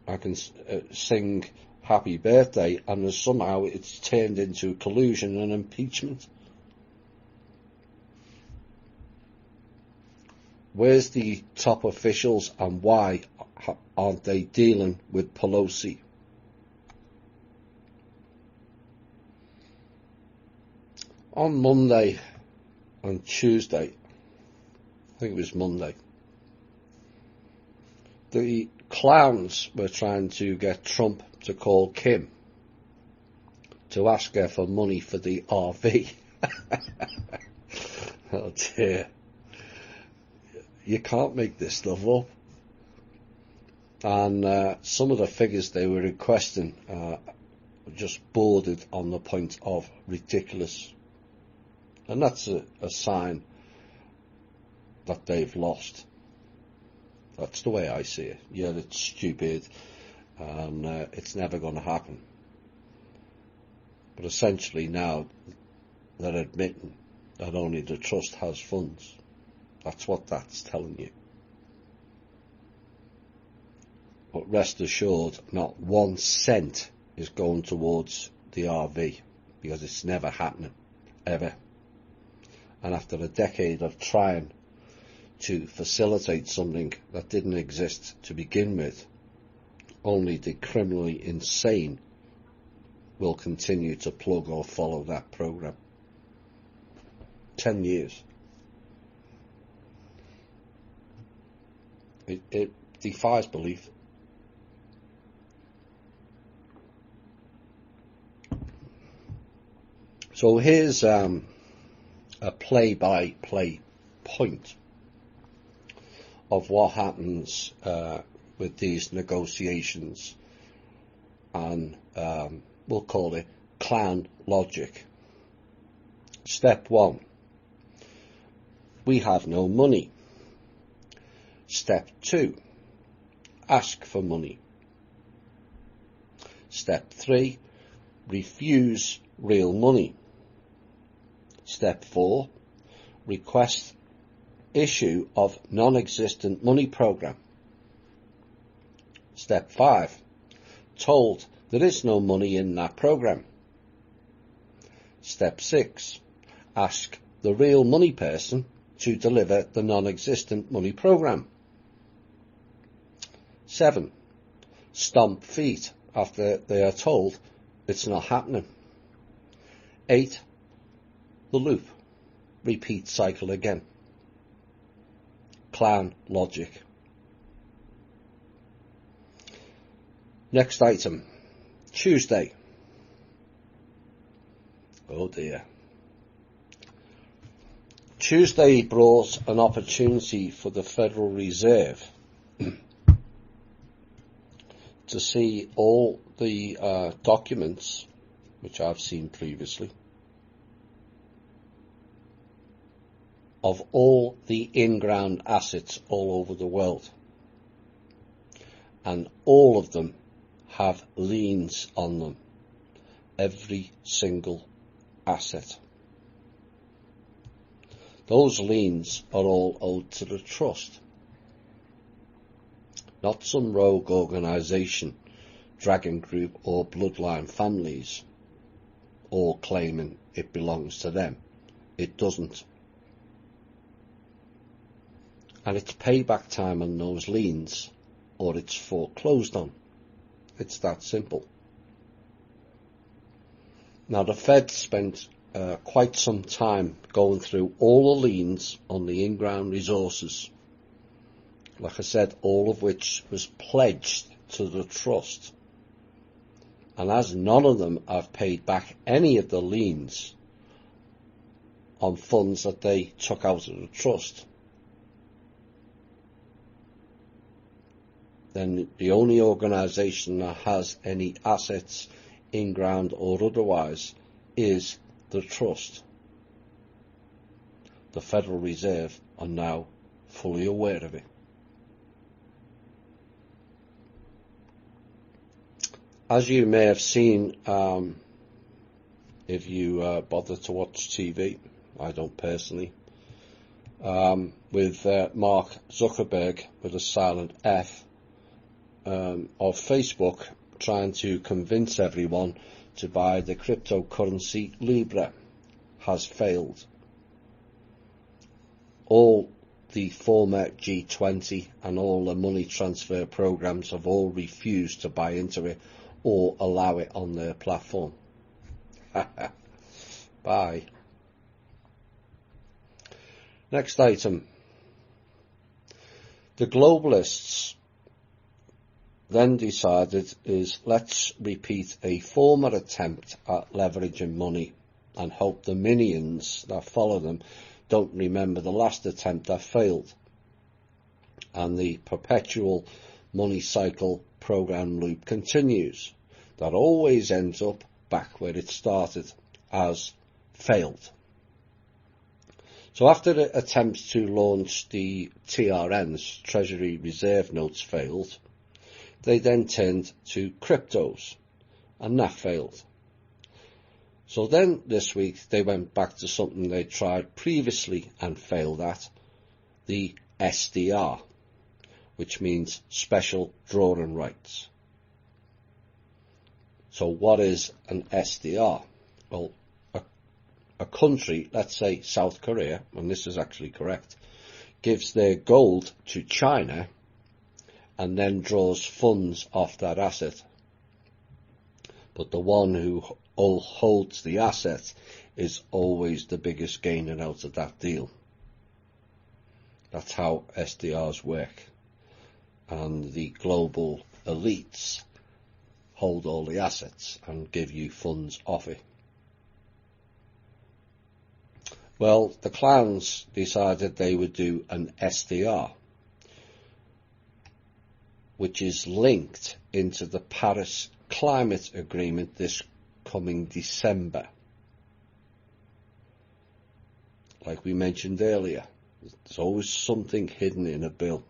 I can sing happy birthday, and somehow it's turned into collusion and impeachment. Where's the top officials, and why aren't they dealing with Pelosi? On Monday and Tuesday, I think it was Monday, the clowns were trying to get Trump to call Kim to ask her for money for the RV. Oh dear. You can't make this stuff up. And some of the figures they were requesting just bordered on the point of ridiculous. And that's a sign that they've lost. That's the way I see it. Yeah, it's stupid and it's never going to happen. But essentially now they're admitting that only the trust has funds. That's what that's telling you. But rest assured, not 1 cent is going towards the RV, because it's never happening, ever. And after a decade of trying to facilitate something that didn't exist to begin with, only the criminally insane will continue to plug or follow that program. 10 years. It defies belief. So here's a play-by-play point of what happens with these negotiations, and we'll call it clown logic. Step 1, we have no money. Step 2, ask for money. Step 3, refuse real money. Step 4, request issue of non-existent money program. Step 5, told there is no money in that program. Step 6, ask the real money person to deliver the non-existent money program. 7, stomp feet after they are told it's not happening. 8. The loop. Repeat cycle again. Clown logic. Next item. Tuesday. Oh dear. Tuesday brought an opportunity for the Federal Reserve to see all the documents which I've seen previously of all the in-ground assets all over the world, and all of them have liens on them, every single asset. Those liens are all owed to the trust, not some rogue organisation, dragon group or bloodline families, all claiming it belongs to them. It doesn't. And it's payback time on those liens, or it's foreclosed on. It's that simple. Now the Fed spent quite some time going through all the liens on the in-ground resources, like I said, all of which was pledged to the trust. And as none of them have paid back any of the liens on funds that they took out of the trust, then the only organisation that has any assets, in-ground or otherwise, is the trust. The Federal Reserve are now fully aware of it. As you may have seen, if you bother to watch TV, I don't personally, with Mark Zuckerberg, with a silent F, of Facebook, trying to convince everyone to buy the cryptocurrency Libra, has failed. All the former G20 and all the money transfer programs have all refused to buy into it or allow it on their platform. Bye. Next item. The globalists then decided let's repeat a former attempt at leveraging money and hope the minions that follow them don't remember the last attempt that failed, and the perpetual money cycle program loop continues. That always ends up back where it started, as failed. So after the attempts to launch the TRNs, Treasury Reserve Notes, failed, they then turned to cryptos, and that failed. So then this week they went back to something they tried previously and failed at, the SDR, which means special drawing rights. So what is an SDR? Well, a country, let's say South Korea, and this is actually correct, gives their gold to China and then draws funds off that asset. But the one who holds the asset is always the biggest gainer out of that deal. That's how SDRs work. And the global elites hold all the assets and give you funds off it. Well, the clowns decided they would do an SDR, which is linked into the Paris Climate Agreement this coming December. Like we mentioned earlier, there's always something hidden in a bill.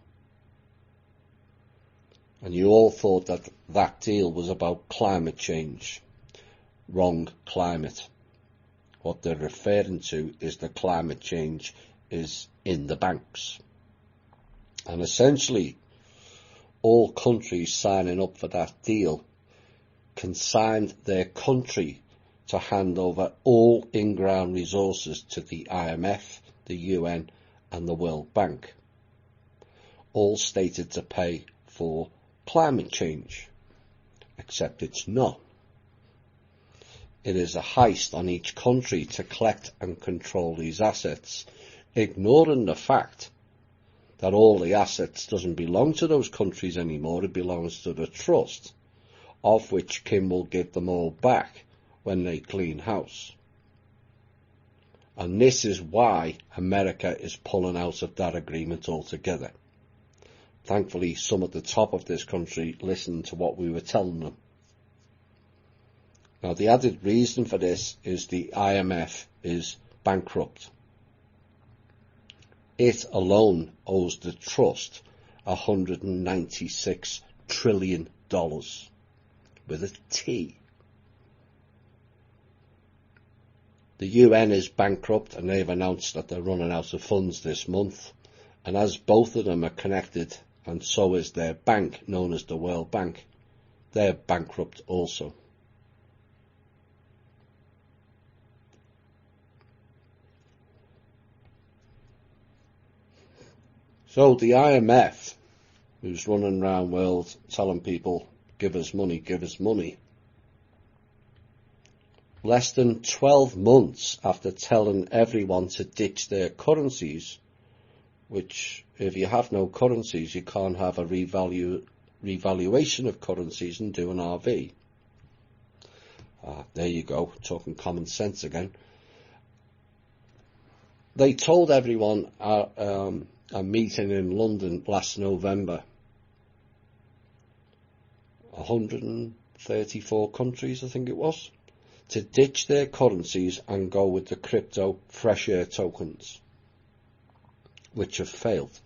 And you all thought that that deal was about climate change. Wrong climate. What they're referring to is the climate change is in the banks. And essentially, all countries signing up for that deal consigned their country to hand over all in-ground resources to the IMF, the UN and the World Bank, all stated to pay for climate change, a except it's not. It is a heist on each country to collect and control these assets, ignoring the fact that all the assets doesn't belong to those countries anymore. It belongs to the trust, of which Kim will give them all back when they clean house. And this is why America is pulling out of that agreement altogether. Thankfully, some at the top of this country listened to what we were telling them. Now, the added reason for this is the IMF is bankrupt. It alone owes the trust $196 trillion with a T. The UN is bankrupt, and they've announced that they're running out of funds this month. And as both of them are connected, and so is their bank, known as the World Bank, they're bankrupt also. So the IMF, who's running around the world telling people, give us money, less than 12 months after telling everyone to ditch their currencies, which if you have no currencies, you can't have a revaluation of currencies and do an RV. There you go, talking common sense again. They told everyone a meeting in London last November, 134 countries, I think it was, to ditch their currencies and go with the crypto fresh air tokens, which have failed.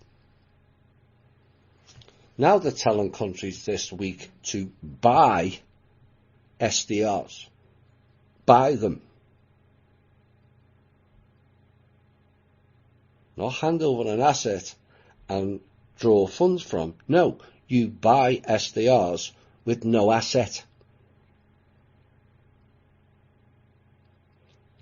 Now they're telling countries this week to buy SDRs. Buy them. Not hand over an asset and draw funds from. No, you buy SDRs with no asset.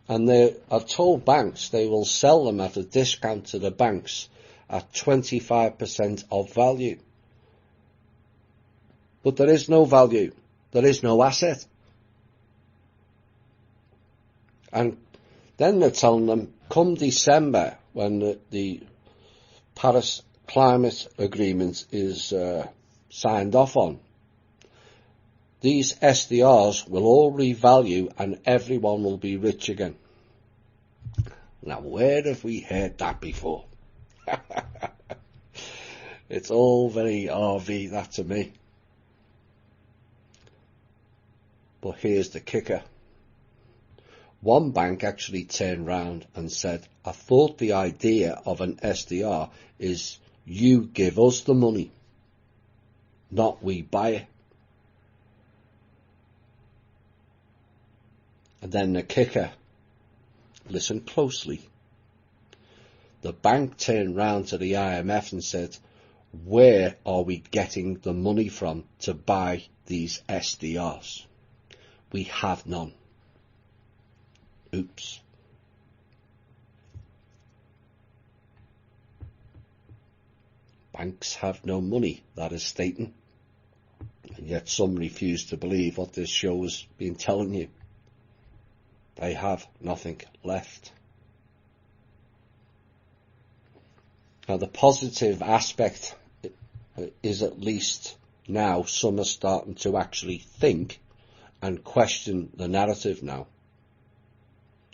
And they are told banks they will sell them at a discount to the banks at 25% of value. But there is no value. There is no asset. And then they're telling them, come December, when the Paris Climate Agreement is signed off on, these SDRs will all revalue and everyone will be rich again. Now, where have we heard that before? It's all very RV, that to me. But here's the kicker. One bank actually turned round and said, I thought the idea of an SDR is you give us the money, not we buy it. And then the kicker, listen closely. The bank turned round to the IMF and said, where are we getting the money from to buy these SDRs? We have none. Oops. Banks have no money, that is stating. And yet some refuse to believe what this show has been telling you. They have nothing left. Now the positive aspect is at least now some are starting to actually think and question the narrative now.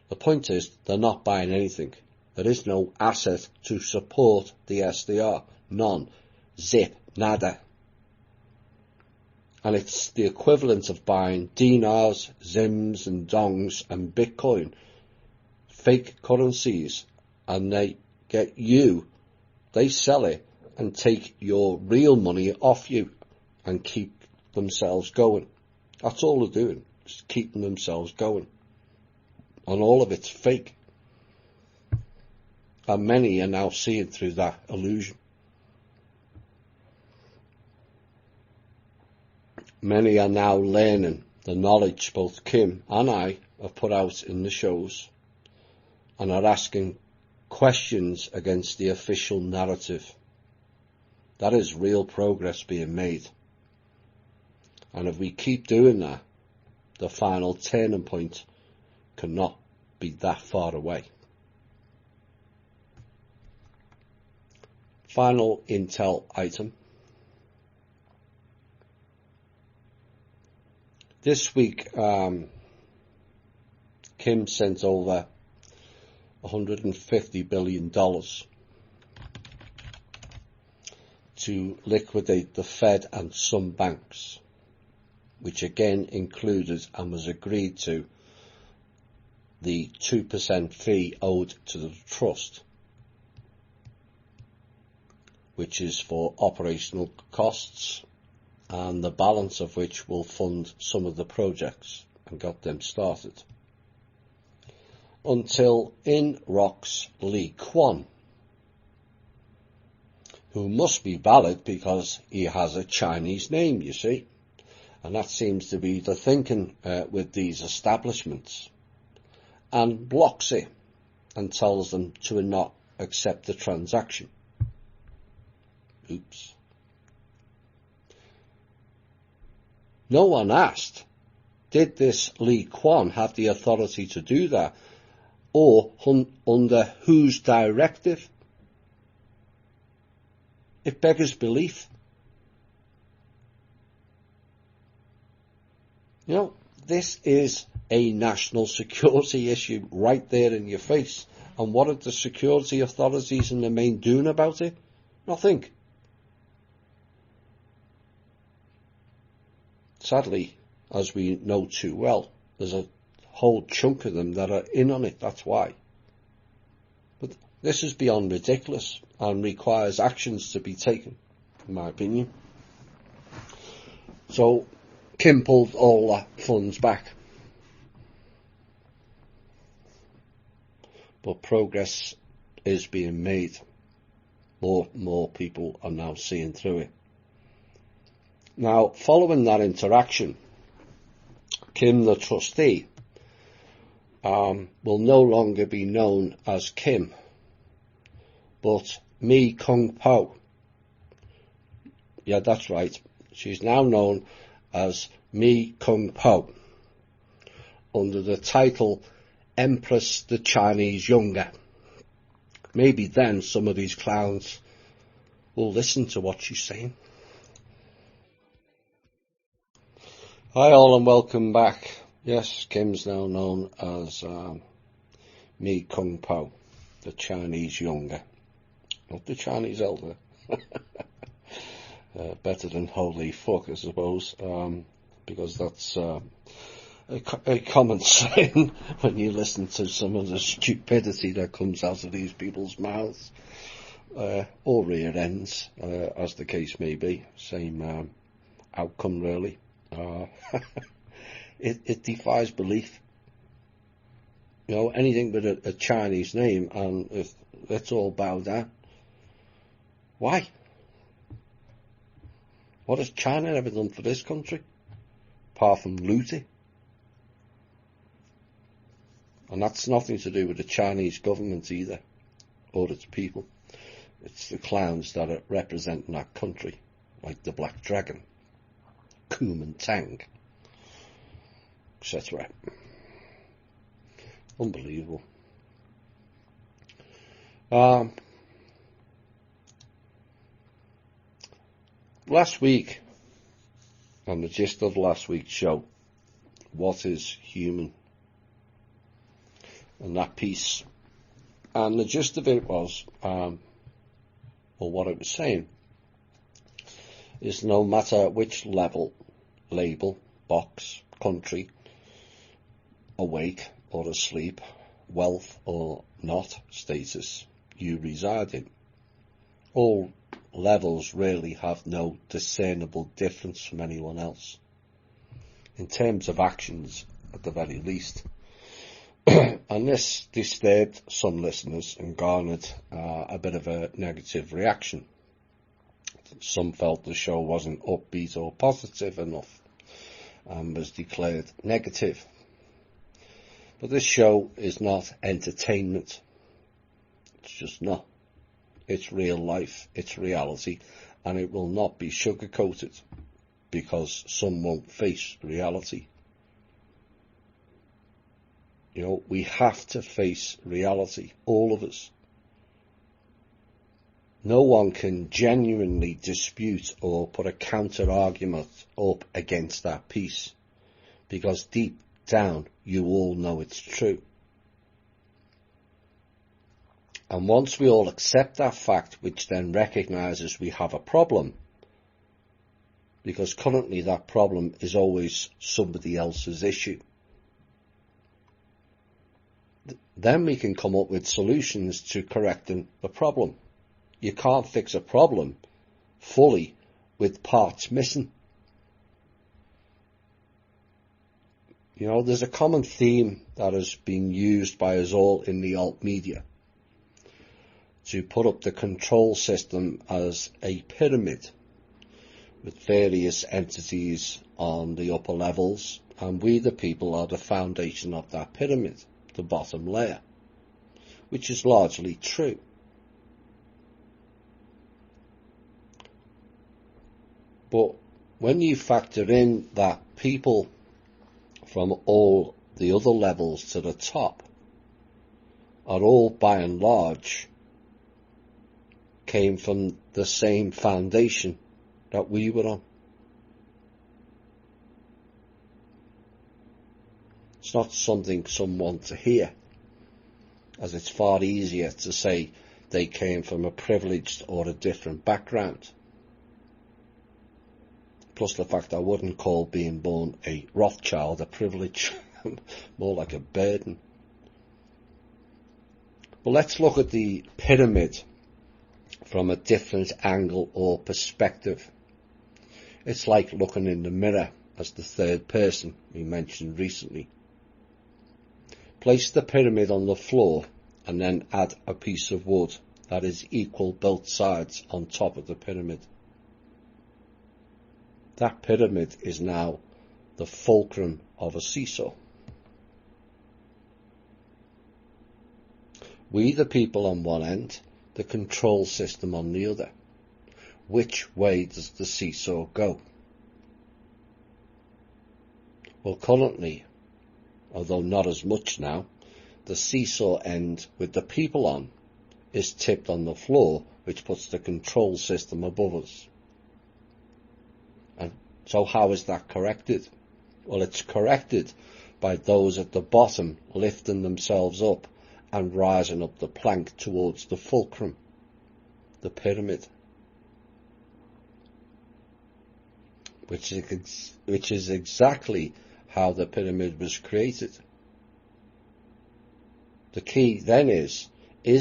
The point is, they're not buying anything. There is no asset to support the SDR. None. Zip. Nada. And it's the equivalent of buying dinars, zims and dongs and Bitcoin. Fake currencies. And they get you, they sell it and take your real money off you and keep themselves going. That's all they're doing. Just keeping themselves going. And all of it's fake. And many are now seeing through that illusion. Many are now learning the knowledge both Kim and I have put out in the shows and are asking questions against the official narrative. That is real progress being made. And if we keep doing that, the final turning point cannot be that far away. Final intel item. This week, Kim sent over $150 billion to liquidate the Fed and some banks, which again included and was agreed to the 2% fee owed to the trust, which is for operational costs, and the balance of which will fund some of the projects and got them started. Until in rocks Lee Kwan, who must be valid because he has a Chinese name, you see. And that seems to be the thinking with these establishments. And blocks it and tells them to not accept the transaction. Oops. No one asked, did this Lee Kwan have the authority to do that? Or under whose directive? It beggars belief. You know, this is a national security issue right there in your face. And what are the security authorities in the main doing about it? Nothing. Sadly, as we know too well, there's a whole chunk of them that are in on it, that's why. But this is beyond ridiculous and requires actions to be taken, in my opinion. So, Kim pulled all the funds back. But progress is being made. More people are now seeing through it. Now, following that interaction, Kim the trustee will no longer be known as Kim, but Mi Kung Po. Yeah, that's right. She's now known as Mi Kung Po under the title Empress the Chinese Younger. Maybe then some of these clowns will listen to what she's saying. Hi all and welcome back. Yes, Kim's now known as Mi Kung Po, the Chinese Younger. Not the Chinese Elder. Better than holy fuck, I suppose, because that's a common saying when you listen to some of the stupidity that comes out of these people's mouths, or rear ends, as the case may be. Same outcome, really. It defies belief. You know, anything but a Chinese name, and if let's all bow down. Why? What has China ever done for this country? Apart from loot it. And that's nothing to do with the Chinese government either, or its people. It's the clowns that are representing that country, like the Black Dragon, Kuomintang, etc. Unbelievable. Last week, and the gist of last week's show, what is human? And that piece, and the gist of it was, or what it was saying, is no matter which level, label, box, country, awake or asleep, wealth or not status you reside in, all levels really have no discernible difference from anyone else, in terms of actions at the very least. And this disturbed some listeners and garnered a bit of a negative reaction. Some felt the show wasn't upbeat or positive enough and was declared negative. But this show is not entertainment. It's just not. It's real life, it's reality, and it will not be sugar-coated. because some won't face reality. You know, we have to face reality, all of us. No one can genuinely dispute or put a counter-argument up against that piece, because deep down you all know it's true. And once we all accept that fact, which then recognises we have a problem, because currently that problem is always somebody else's issue, then we can come up with solutions to correcting the problem. You can't fix a problem fully with parts missing. You know, there's a common theme that has been used by us all in the alt media to put up the control system as a pyramid with various entities on the upper levels, and we the people are the foundation of that pyramid, the bottom layer, which is largely true. But when you factor in that people from all the other levels to the top are all by and large came from the same foundation that we were on. It's not something some want to hear, as it's far easier to say they came from a privileged or a different background. Plus the fact I wouldn't call being born a Rothschild a privilege, more like a burden. But let's look at the pyramid from a different angle or perspective. It's like looking in the mirror as the third person we mentioned recently. Place the pyramid on the floor and then add a piece of wood that is equal both sides on top of the pyramid. That pyramid is now the fulcrum of a seesaw. We the people on one end, the control system on the other. Which way does the seesaw go? Well, currently, although not as much now, the seesaw end with the people on is tipped on the floor, which puts the control system above us. And so how is that corrected? Well, it's corrected by those at the bottom lifting themselves up and rising up the plank towards the fulcrum, the pyramid, which is exactly how the pyramid was created. The key then is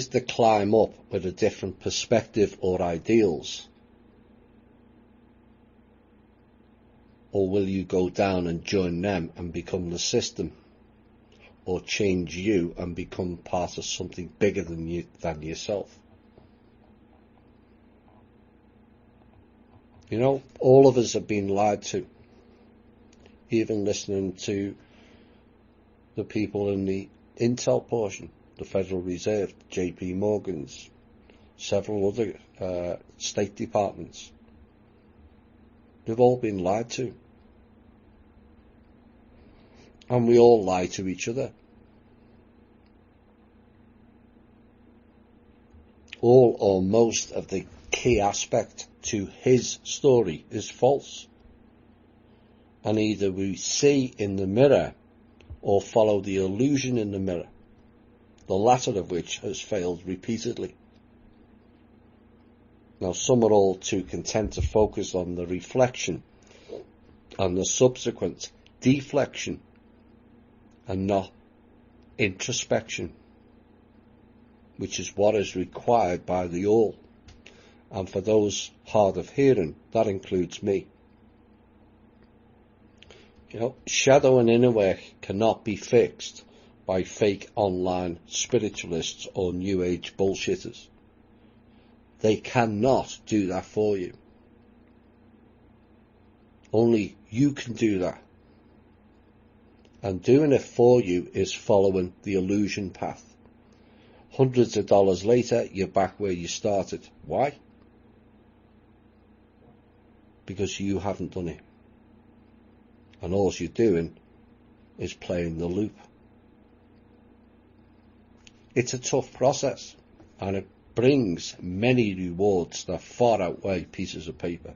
the climb up with a different perspective or ideals, or will you go down and join them and become the system, or change you and become part of something bigger than yourself? You know, all of us have been lied to, even listening to the people in the intel portion, the Federal Reserve, JP Morgan's, several other state departments. We've all been lied to. And we all lie to each other. All or most of the key aspect to his story is false. And either we see in the mirror or follow the illusion in the mirror, the latter of which has failed repeatedly. Now, some are all too content to focus on the reflection and the subsequent deflection and not introspection, which is what is required by the all. And for those hard of hearing, that includes me. You know, shadow and inner work cannot be fixed by fake online spiritualists or new age bullshitters. They cannot do that for you. Only you can do that. And doing it for you is following the illusion path. Hundreds of dollars later, you're back where you started. Why? Because you haven't done it. and all you're doing is playing the loop. It's a tough process, and it brings many rewards that far outweigh pieces of paper.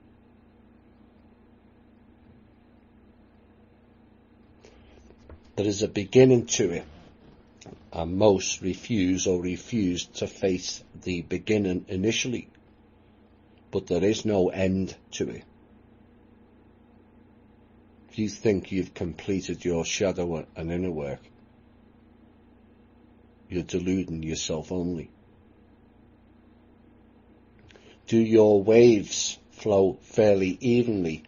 There is a beginning to it, and most refuse to face the beginning initially, but there is no end to it. If you think you've completed your shadow and inner work, you're deluding yourself only. Do your waves flow fairly evenly,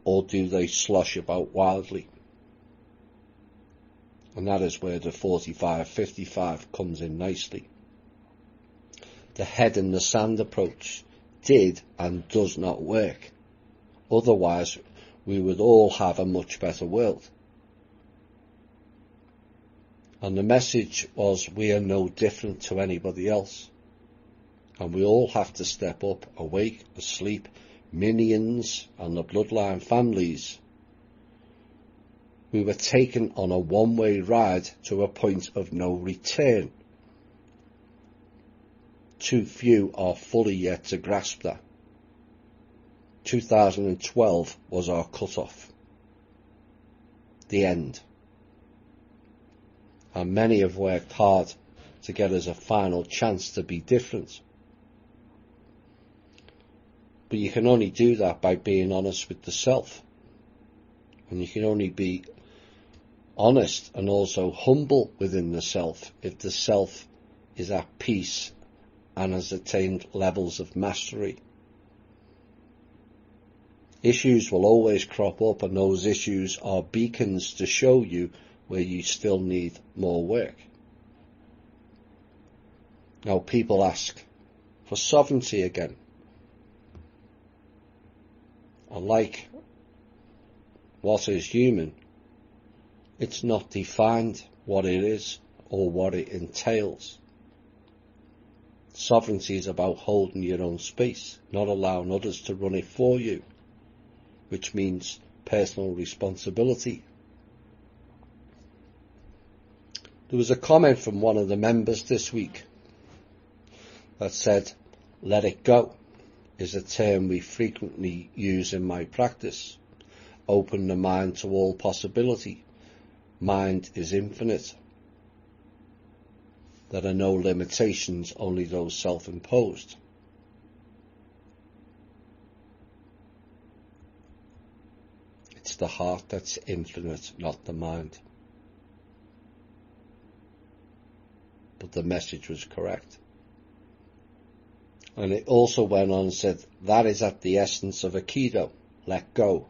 or do they slosh about wildly? And that is where the 45-55 comes in nicely. The head in the sand approach did and does not work. Otherwise, we would all have a much better world. And the message was, we are no different to anybody else. And we all have to step up, awake, asleep, minions and the bloodline families. We were taken on a one-way ride to a point of no return. Too few are fully yet to grasp that. 2012 was our cut-off. The end. And many have worked hard to get us a final chance to be different. But you can only do that by being honest with the self. And you can only be honest and also humble within the self if the self is at peace and has attained levels of mastery. Issues will always crop up, and those issues are beacons to show you where you still need more work. Now people ask for sovereignty again. And like what is human, it's not defined what it is or what it entails. Sovereignty is about holding your own space, not allowing others to run it for you, which means personal responsibility. There was a comment from one of the members this week that said, "Let it go" is a term we frequently use in my practice. Open the mind to all possibility. Mind is infinite. There are no limitations, only those self-imposed. It's the heart that's infinite, not the mind. But the message was correct. And it also went on and said, that is at the essence of Aikido. Let go.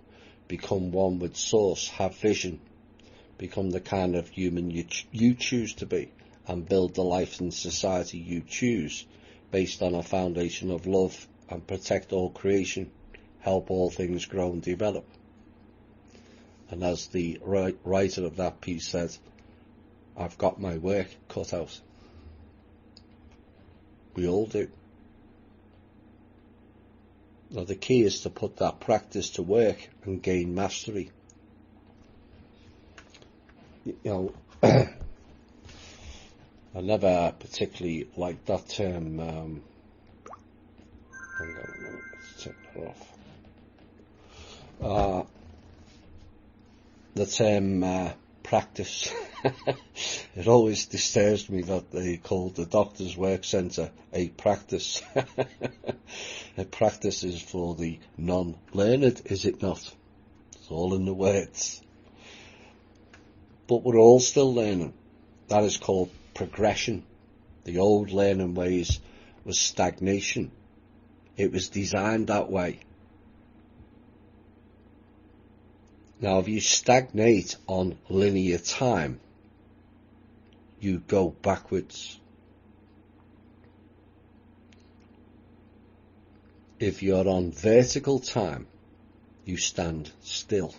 Become one with source. Have vision. Become the kind of human you choose to be, and build the life and society you choose based on a foundation of love, and protect all creation. Help all things grow and develop. And as the writer of that piece said, I've got my work cut out. We all do. Now the key is to put that practice to work and gain mastery. You know, I never particularly liked that term. Hang on a minute, let's take that off. The term practice. It always disturbs me that they called the doctor's work centre a practice. A practice is for the non-learned, is it not? It's all in the words. But we're all still learning. That is called progression. The old learning ways was stagnation. It was designed that way. Now, if you stagnate on linear time, you go backwards. If you're on vertical time, you stand still.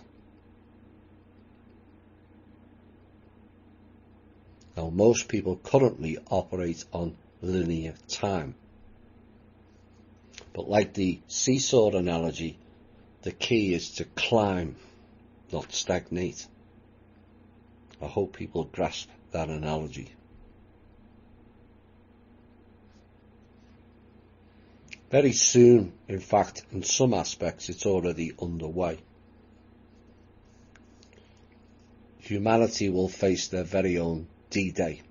Now, most people currently operate on linear time. But like the seesaw analogy, the key is to climb, not stagnate. I hope people grasp that analogy. Very soon, in fact, in some aspects, it's already underway. Humanity will face their very own D-Day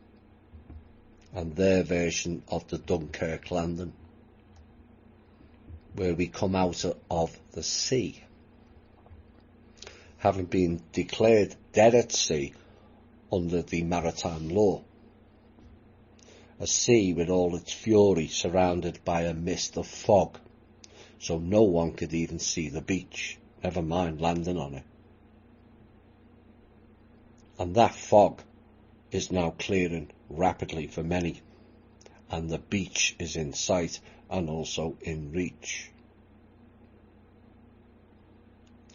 and their version of the Dunkirk landing, where we come out of the sea, having been declared dead at sea under the maritime law. A sea with all its fury surrounded by a mist of fog, so no one could even see the beach, never mind landing on it. And that fog is now clearing rapidly for many, and the beach is in sight and also in reach.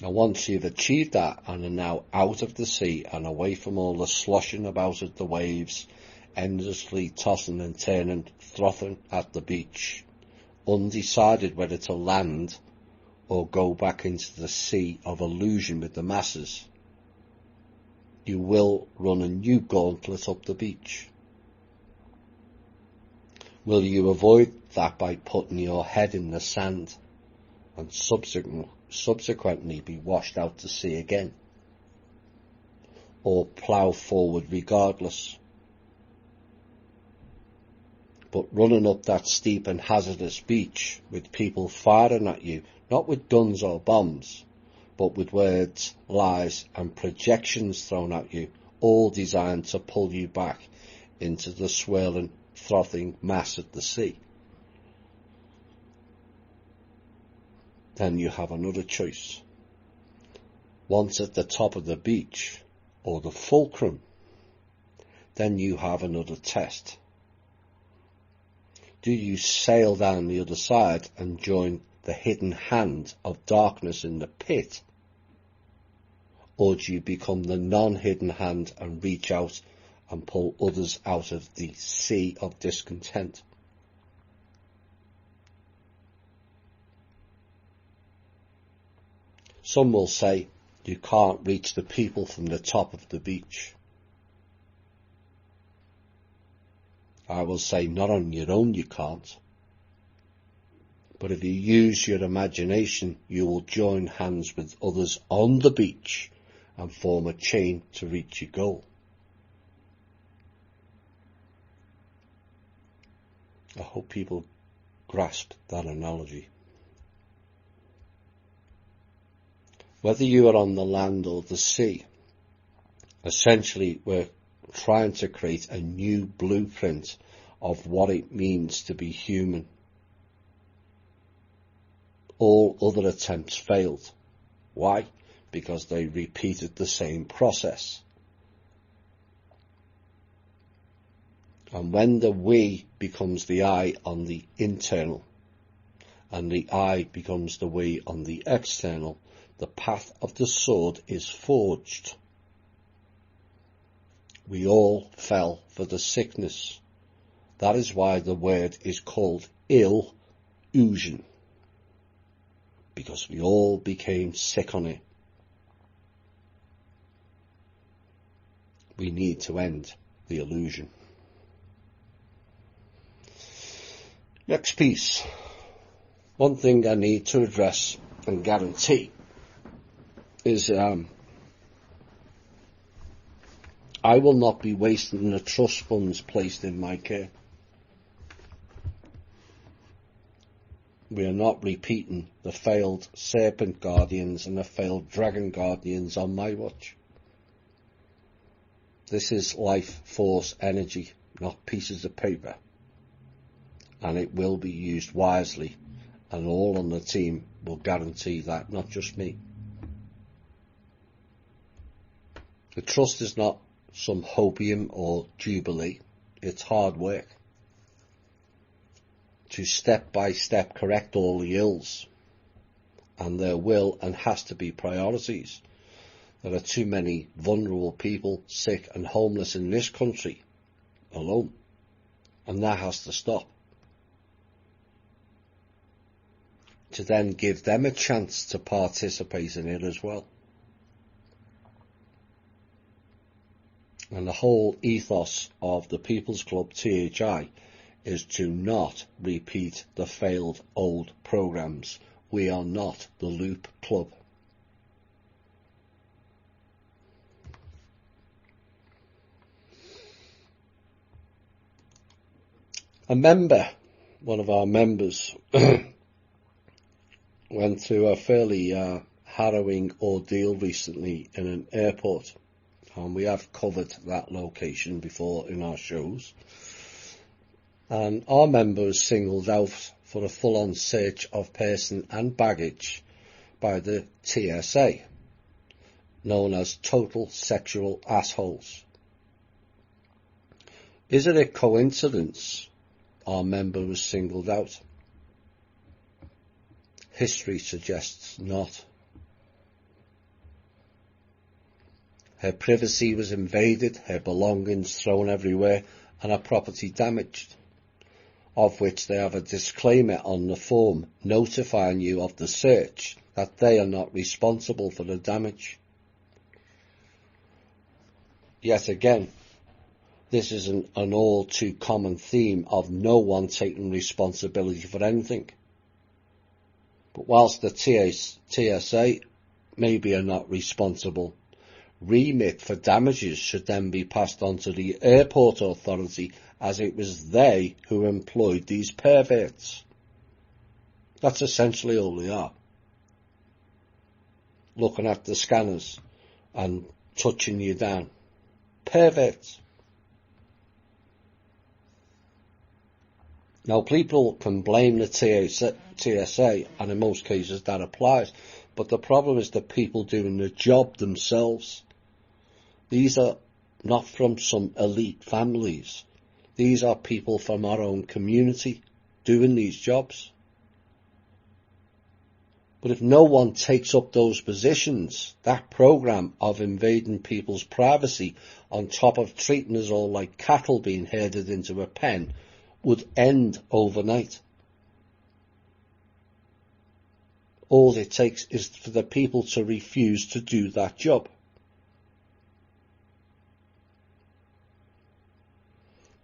Now once you've achieved that and are now out of the sea and away from all the sloshing about of the waves, endlessly tossing and turning, frothing at the beach, undecided whether to land or go back into the sea of illusion with the masses, you will run a new gauntlet up the beach. Will you avoid that by putting your head in the sand and subsequently be washed out to sea again? Or plough forward regardless? But running up that steep and hazardous beach with people firing at you, not with guns or bombs, but with words, lies and projections thrown at you, all designed to pull you back into the swirling, frothing mass of the sea. Then you have another choice. Once at the top of the beach, or the fulcrum, then you have another test. Do you sail down the other side and join the hidden hand of darkness in the pit? Or do you become the non-hidden hand and reach out and pull others out of the sea of discontent? Some will say you can't reach the people from the top of the beach. I will say not on your own you can't. But if you use your imagination, you will join hands with others on the beach and form a chain to reach your goal. I hope people grasp that analogy. Whether you are on the land or the sea, essentially we're trying to create a new blueprint of what it means to be human. All other attempts failed. Why? Because they repeated the same process. And when the we becomes the I on the internal, and the I becomes the we on the external, the path of the sword is forged. We all fell for the sickness. That is why the word is called illusion, because we all became sick on it. We need to end the illusion. Next piece. One thing I need to address and guarantee is I will not be wasting the trust funds placed in my care. We are not repeating the failed serpent guardians and the failed dragon guardians on my watch. This is life force energy, not pieces of paper. And it will be used wisely, and all on the team will guarantee that, not just me. The trust is not some hopium or jubilee, it's hard work to step by step correct all the ills, and there will and has to be priorities. There are too many vulnerable people, sick and homeless in this country alone, and that has to stop. To then give them a chance to participate in it as well. And the whole ethos of the People's Club, THI, is to not repeat the failed old programs. We are not the Loop Club. One of our members, went through a fairly harrowing ordeal recently in an airport. And we have covered that location before in our shows. And our member was singled out for a full-on search of person and baggage by the TSA, known as total sexual assholes. Is it a coincidence our member was singled out? History suggests not. Her privacy was invaded, her belongings thrown everywhere, and her property damaged, of which they have a disclaimer on the form notifying you of the search that they are not responsible for the damage. Yet again, this is an all too common theme of no one taking responsibility for anything. But whilst the TSA maybe are not responsible, remit for damages should then be passed on to the airport authority, as it was they who employed these perverts. That's essentially all they are. Looking at the scanners and touching you down. Perverts. Now, people can blame the TSA, and in most cases that applies, but the problem is the people doing the job themselves. These are not from some elite families. These are people from our own community doing these jobs. But if no one takes up those positions, that program of invading people's privacy on top of treating us all like cattle being herded into a pen would end overnight. All it takes is for the people to refuse to do that job.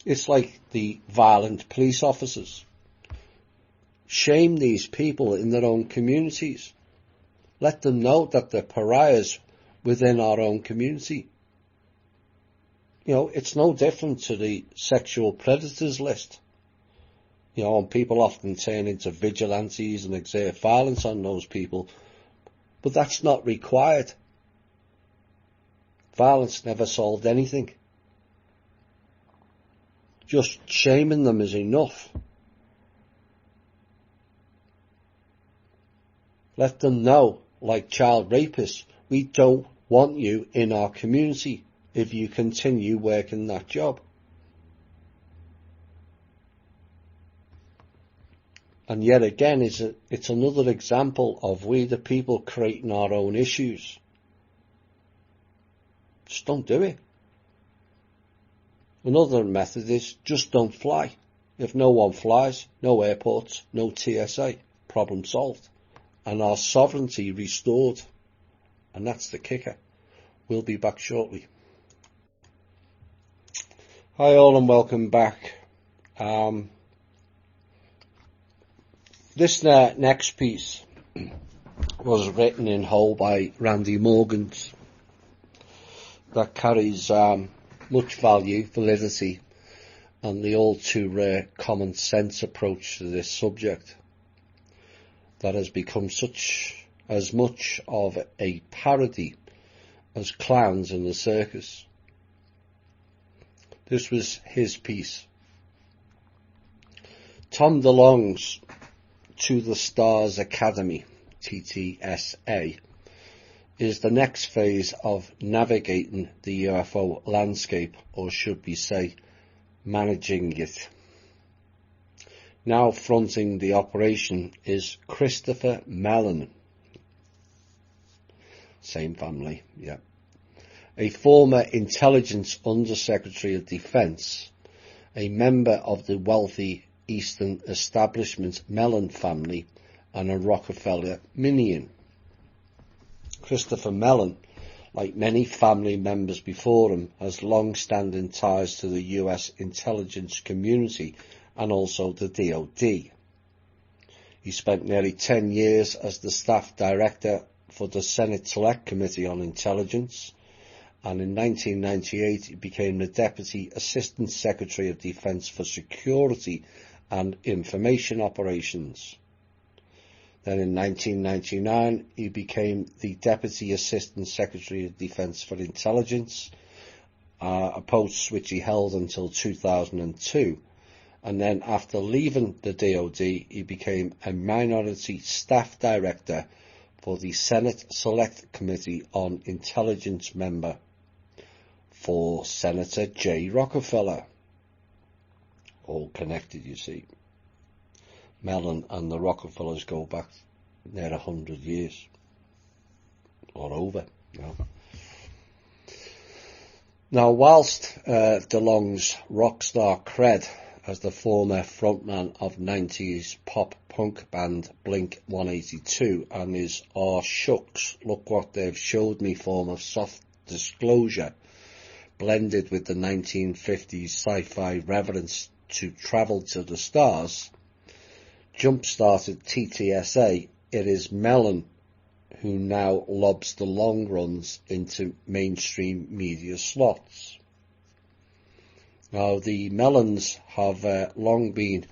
It's like the violent police officers. Shame these people in their own communities. Let them know that they're pariahs within our own community. You know, it's no different to the sexual predators list. You know, and people often turn into vigilantes and exert violence on those people. But that's not required. Violence never solved anything. Just shaming them is enough. Let them know, like child rapists, we don't want you in our community if you continue working that job. And yet again, it's another example of we the people creating our own issues. Just don't do it. Another method is just don't fly. If no one flies, no airports, no TSA, problem solved. And our sovereignty restored. And that's the kicker. We'll be back shortly. Hi all and welcome back. This next piece was written in whole by Randy Morgans. That carries much value, validity, and the all too rare common sense approach to this subject that has become as much of a parody as clowns in the circus. This was his piece. Tom DeLonge's To the Stars Academy, TTSA, is the next phase of navigating the UFO landscape, or should we say, managing it. Now fronting the operation is Christopher Mellon. Same family, yeah. A former Intelligence Undersecretary of Defense, a member of the wealthy Eastern Establishment Mellon family, and a Rockefeller minion. Christopher Mellon like many family members before him, has long-standing ties to the US intelligence community and also the DoD. He spent nearly 10 years as the staff director for the Senate Select Committee on Intelligence, and in 1998 he became the Deputy Assistant Secretary of Defense for Security and Information Operations. Then in 1999 he became the Deputy Assistant Secretary of Defense for Intelligence, a post which he held until 2002. And then after leaving the DoD, he became a Minority Staff Director for the Senate Select Committee on Intelligence member for Senator J. Rockefeller. All connected, you see. Mellon and the Rockefellers go back near 100 years. Or over, you know. Now, whilst DeLong's rock star cred as the former frontman of 90s pop-punk band Blink-182 and his "Aw Shucks, look what they've showed me" form of soft disclosure, blended with the 1950s sci-fi reverence to travel to the stars, jump-started TTSA, it is Mellon who now lobs the long runs into mainstream media slots. Now, the Mellons have long been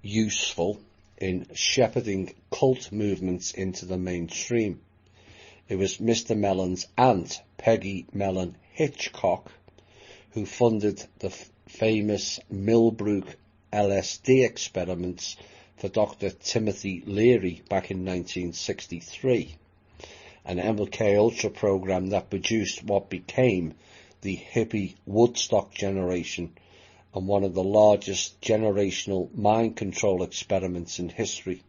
useful in shepherding cult movements into the mainstream. It was Mr. Mellon's aunt, Peggy Mellon Hitchcock, who funded the famous Millbrook LSD experiments for Dr. Timothy Leary back in 1963, an MK Ultra program that produced what became the hippie Woodstock generation and one of the largest generational mind control experiments in history.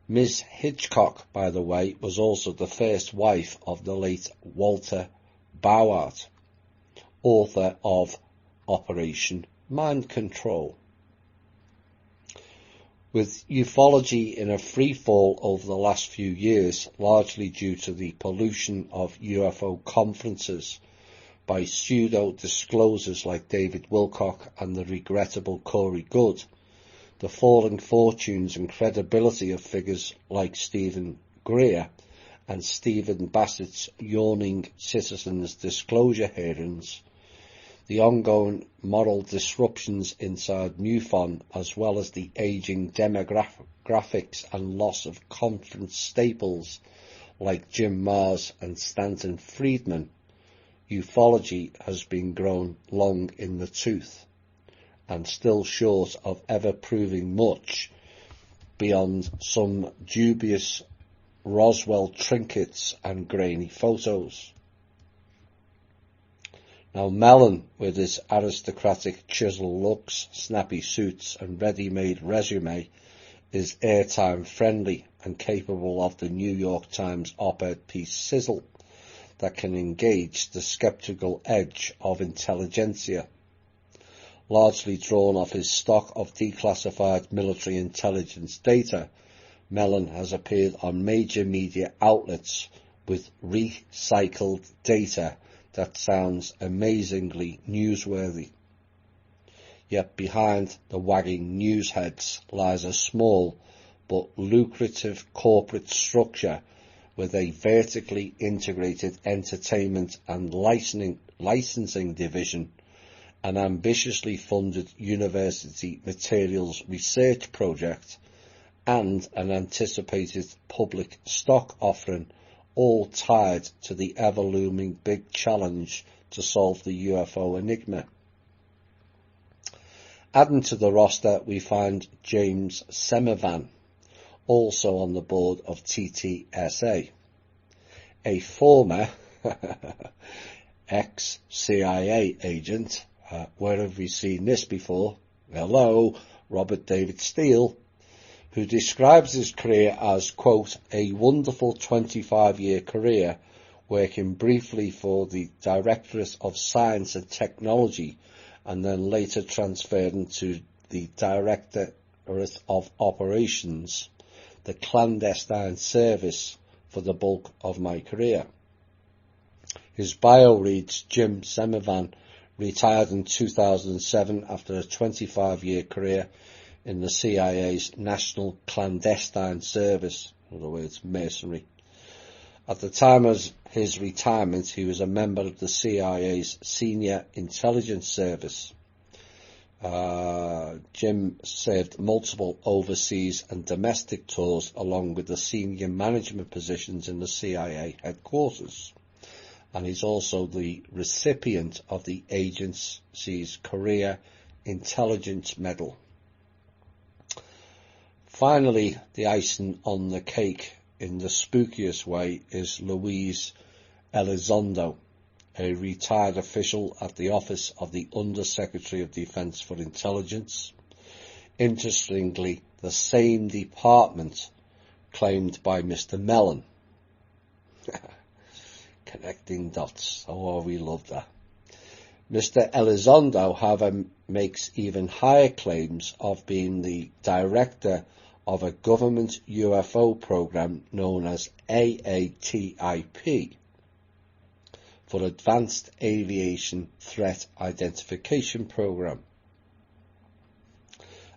Ms. Hitchcock, by the way, was also the first wife of the late Walter Bauart, author of Operation Mind Control. With ufology in a free fall over the last few years, largely due to the pollution of UFO conferences by pseudo-disclosures like David Wilcock and the regrettable Corey Goode, the falling fortunes and credibility of figures like Stephen Greer and Stephen Bassett's yawning citizens' disclosure hearings, the ongoing moral disruptions inside MUFON, as well as the ageing demographics and loss of conference staples like Jim Mars and Stanton Friedman, ufology has been grown long in the tooth, and still short of ever proving much beyond some dubious Roswell trinkets and grainy photos. Now, Mellon, with his aristocratic chisel looks, snappy suits and ready-made resume, is airtime friendly and capable of the New York Times op-ed piece sizzle that can engage the skeptical edge of intelligentsia. Largely drawn off his stock of declassified military intelligence data, Mellon has appeared on major media outlets with recycled data that sounds amazingly newsworthy. Yet behind the wagging news heads lies a small but lucrative corporate structure with a vertically integrated entertainment and licensing division, an ambitiously funded university materials research project, and an anticipated public stock offering, all tied to the ever-looming big challenge to solve the UFO enigma. Adding to the roster, we find James Semivan, also on the board of TTSA, a former ex-CIA agent. Where have we seen this before? Hello, Robert David Steele, who describes his career as, quote, a wonderful 25-year career, working briefly for the Directorate of Science and Technology, and then later transferring to the Directorate of Operations, the clandestine service for the bulk of my career. His bio reads, Jim Semivan retired in 2007 after a 25-year career in the CIA's National Clandestine Service, in other words, masonry. At the time of his retirement, he was a member of the CIA's Senior Intelligence Service. Jim served multiple overseas and domestic tours along with the senior management positions in the CIA headquarters. And he's also the recipient of the agency's Career Intelligence Medal. Finally, the icing on the cake in the spookiest way is Luis Elizondo, a retired official at the Office of the Under-Secretary of Defense for Intelligence. Interestingly, the same department claimed by Mr. Mellon. Connecting dots. Oh, we love that. Mr. Elizondo, however, makes even higher claims of being the director of a government UFO program known as AATIP, for Advanced Aviation Threat Identification Program,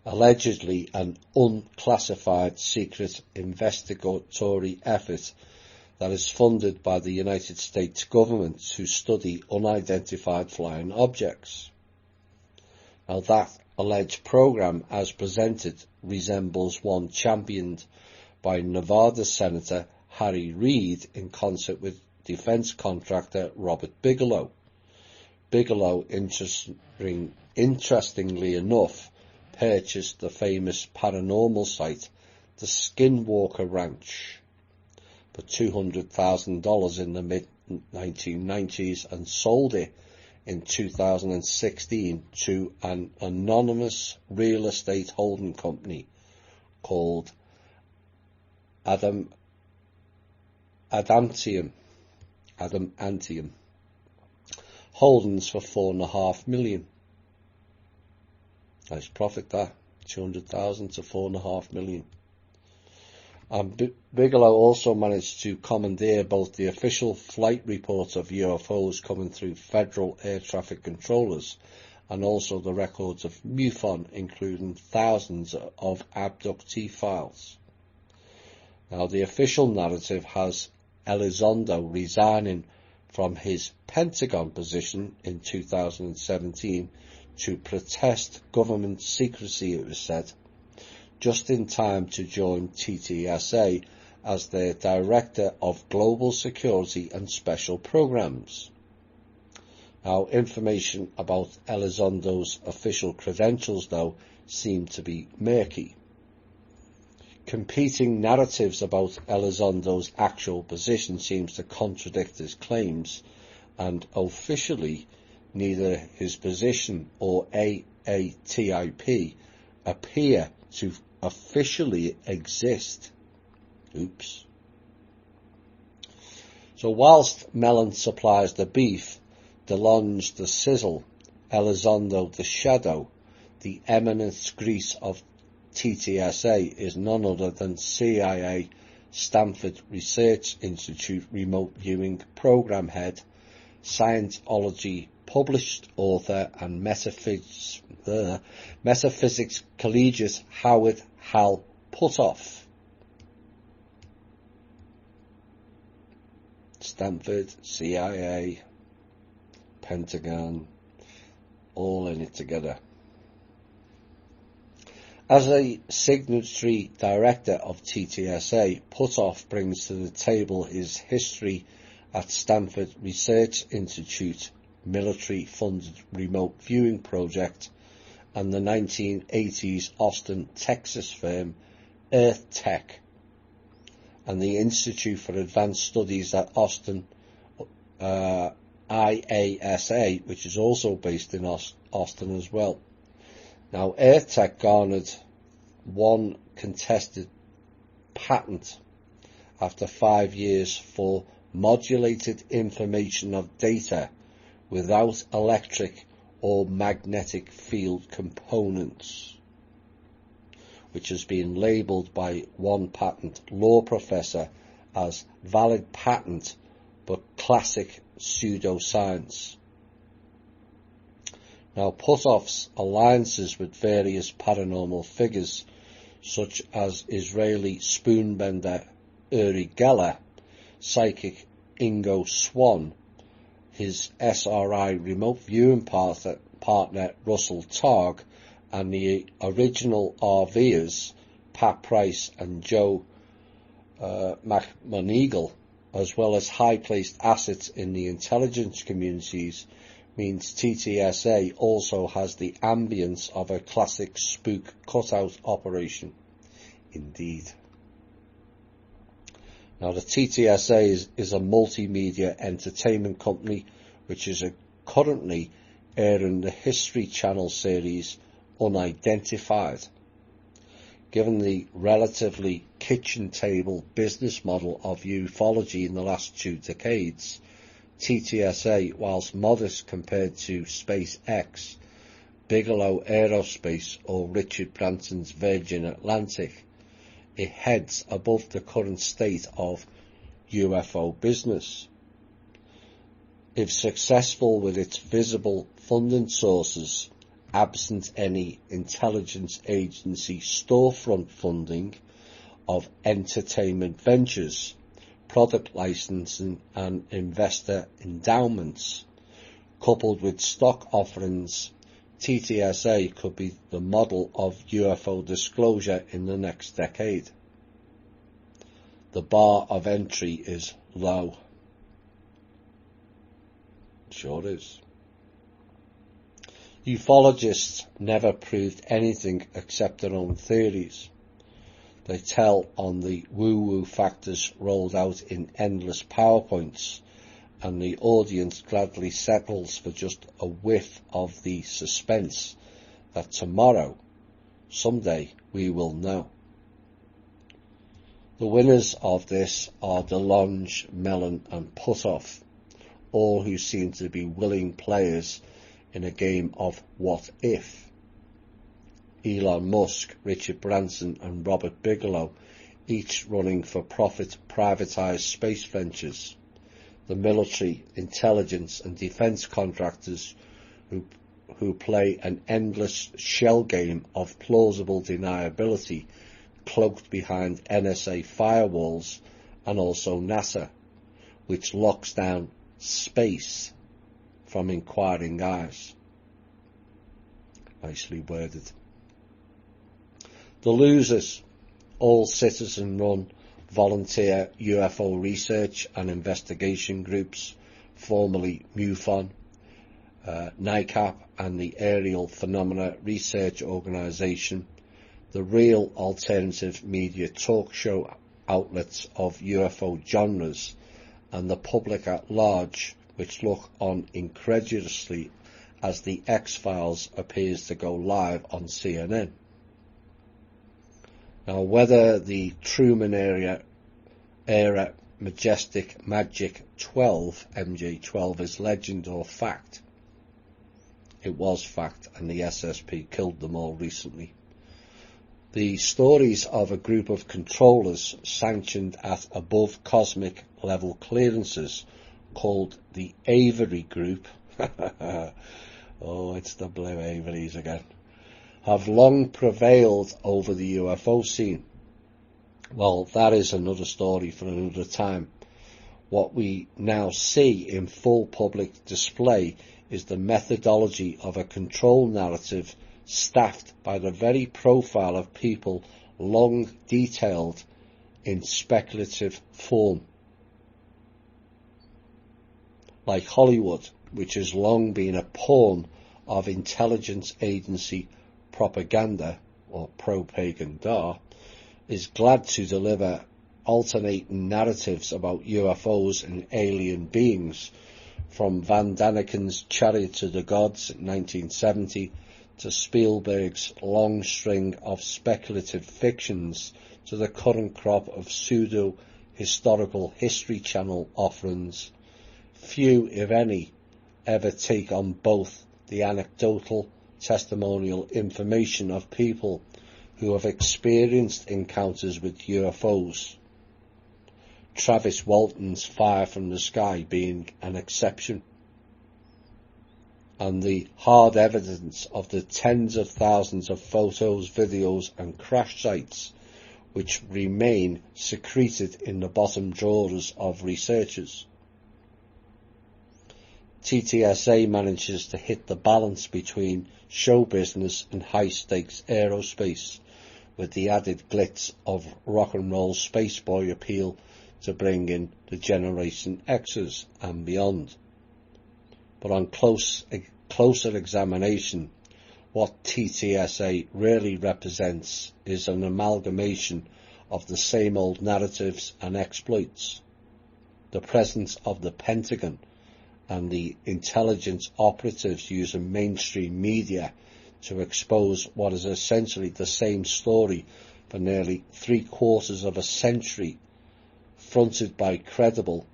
allegedly an unclassified secret investigatory effort that is funded by the United States government to study unidentified flying objects. Now, that alleged program, as presented, resembles one championed by Nevada Senator Harry Reid in concert with defense contractor Robert Bigelow. Bigelow, interestingly enough, purchased the famous paranormal site, the Skinwalker Ranch, for $200,000 in the mid-1990s and sold it in 2016 to an anonymous real estate holding company called Adamantium Holdings for $4.5 million. Nice profit there, 200,000 to $4.5 million. And Bigelow also managed to commandeer both the official flight reports of UFOs coming through federal air traffic controllers and also the records of MUFON, including thousands of abductee files. Now, the official narrative has Elizondo resigning from his Pentagon position in 2017 to protest government secrecy, it was said, just in time to join TTSA as their Director of Global Security and Special Programs. Now, information about Elizondo's official credentials, though, seem to be murky. Competing narratives about Elizondo's actual position seems to contradict his claims, and officially neither his position or AATIP appear to officially exist. Oops. So whilst Mellon supplies the beef, DeLonge the sizzle, Elizondo the shadow, the eminent grease of TTSA is none other than CIA Stanford Research Institute remote viewing program head, Scientology published author and metaphysics collegiate Howard Hal Puthoff. Stanford, CIA, Pentagon, all in it together. As a signatory director of TTSA, Puthoff brings to the table his history at Stanford Research Institute, military-funded remote viewing project, and the 1980s Austin, Texas firm EarthTech, and the Institute for Advanced Studies at Austin, IASA, which is also based in Austin as well. Now, EarthTech garnered one contested patent after 5 years for modulated information of data without electric or magnetic field components, which has been labelled by one patent law professor as valid patent but classic pseudoscience. Now, Puthoff's alliances with various paranormal figures, such as Israeli spoonbender Uri Geller, psychic Ingo Swann, his SRI remote viewing partner Russell Targ, and the original RVers Pat Price and Joe McMoneagle, as well as high-placed assets in the intelligence communities, means TTSA also has the ambience of a classic spook cutout operation. Indeed. Now, the TTSA is a multimedia entertainment company which is currently airing the History Channel series Unidentified. Given the relatively kitchen table business model of ufology in the last 2 decades, TTSA, whilst modest compared to SpaceX, Bigelow Aerospace or Richard Branson's Virgin Atlantic, it heads above the current state of UFO business. If successful with its visible funding sources, absent any intelligence agency storefront funding of entertainment ventures, product licensing and investor endowments, coupled with stock offerings, TTSA could be the model of UFO disclosure in the next decade. The bar of entry is low. Sure is. Ufologists never proved anything except their own theories. They tell on the woo-woo factors rolled out in endless PowerPoints, and the audience gladly settles for just a whiff of the suspense that tomorrow, someday, we will know. The winners of this are DeLonge, Mellon and Puthoff, all who seem to be willing players in a game of what if. Elon Musk, Richard Branson and Robert Bigelow, each running for profit privatised space ventures. The military, intelligence and defence contractors who play an endless shell game of plausible deniability cloaked behind NSA firewalls, and also NASA, which locks down space from inquiring eyes. Nicely worded. The losers, all citizen-run volunteer UFO research and investigation groups, formerly MUFON, NICAP and the Aerial Phenomena Research Organisation, the real alternative media talk show outlets of UFO genres, and the public at large, which look on incredulously as the X-Files appears to go live on CNN. Now, whether the Truman era Majestic Magic 12, MJ12, is legend or fact, it was fact, and the SSP killed them all recently. The stories of a group of controllers sanctioned at above cosmic level clearances called the Avery Group oh, it's the blue Averys again, have long prevailed over the UFO scene. Well, that is another story for another time. What we now see in full public display is the methodology of a control narrative staffed by the very profile of people long detailed in speculative form. Like Hollywood, which has long been a pawn of intelligence agency propaganda, or propaganda, is glad to deliver alternating narratives about UFOs and alien beings, from Van Daniken's Chariot to the Gods in 1970 to Spielberg's long string of speculative fictions to the current crop of pseudo-historical History Channel offerings. Few, if any, ever take on both the anecdotal, testimonial information of people who have experienced encounters with UFOs, Travis Walton's Fire from the Sky being an exception, and the hard evidence of the tens of thousands of photos, videos and crash sites which remain secreted in the bottom drawers of researchers. TTSA manages to hit the balance between show business and high-stakes aerospace, with the added glitz of rock and roll space boy appeal to bring in the Generation X's and beyond. But on closer examination, what TTSA really represents is an amalgamation of the same old narratives and exploits. The presence of the Pentagon and the intelligence operatives using mainstream media to expose what is essentially the same story for nearly 3/4 of a century, fronted by credible,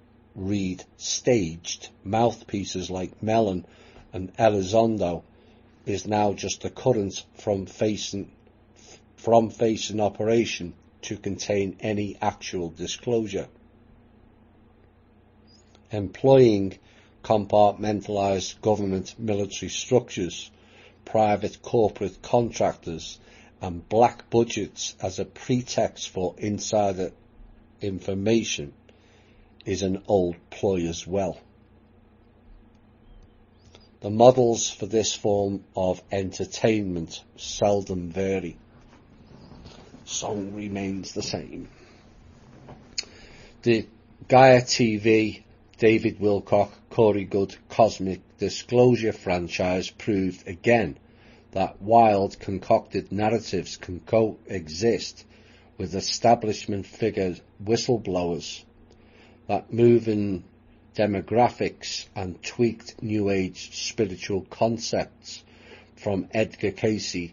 staged mouthpieces like Mellon and Elizondo, is now just a current from facing operation to contain any actual disclosure. Employing compartmentalised government military structures, private corporate contractors and black budgets as a pretext for insider information is an old ploy as well. The models for this form of entertainment seldom vary. Song remains the same. The Gaia TV, David Wilcock, Corey Good Cosmic Disclosure franchise proved again that wild concocted narratives can coexist with establishment figure whistleblowers, that moving demographics and tweaked New Age spiritual concepts from Edgar Cayce,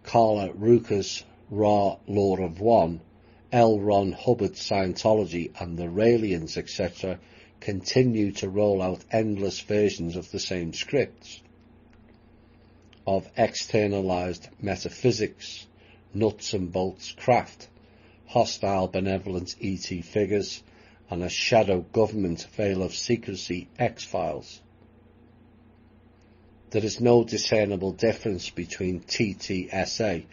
Carla Rucker's Ra Law of One, L. Ron Hubbard Scientology and the Raelians, etc., continue to roll out endless versions of the same scripts, of externalized metaphysics, nuts and bolts craft, hostile benevolent ET figures, and a shadow government veil of secrecy X-Files. There is no discernible difference between TTSA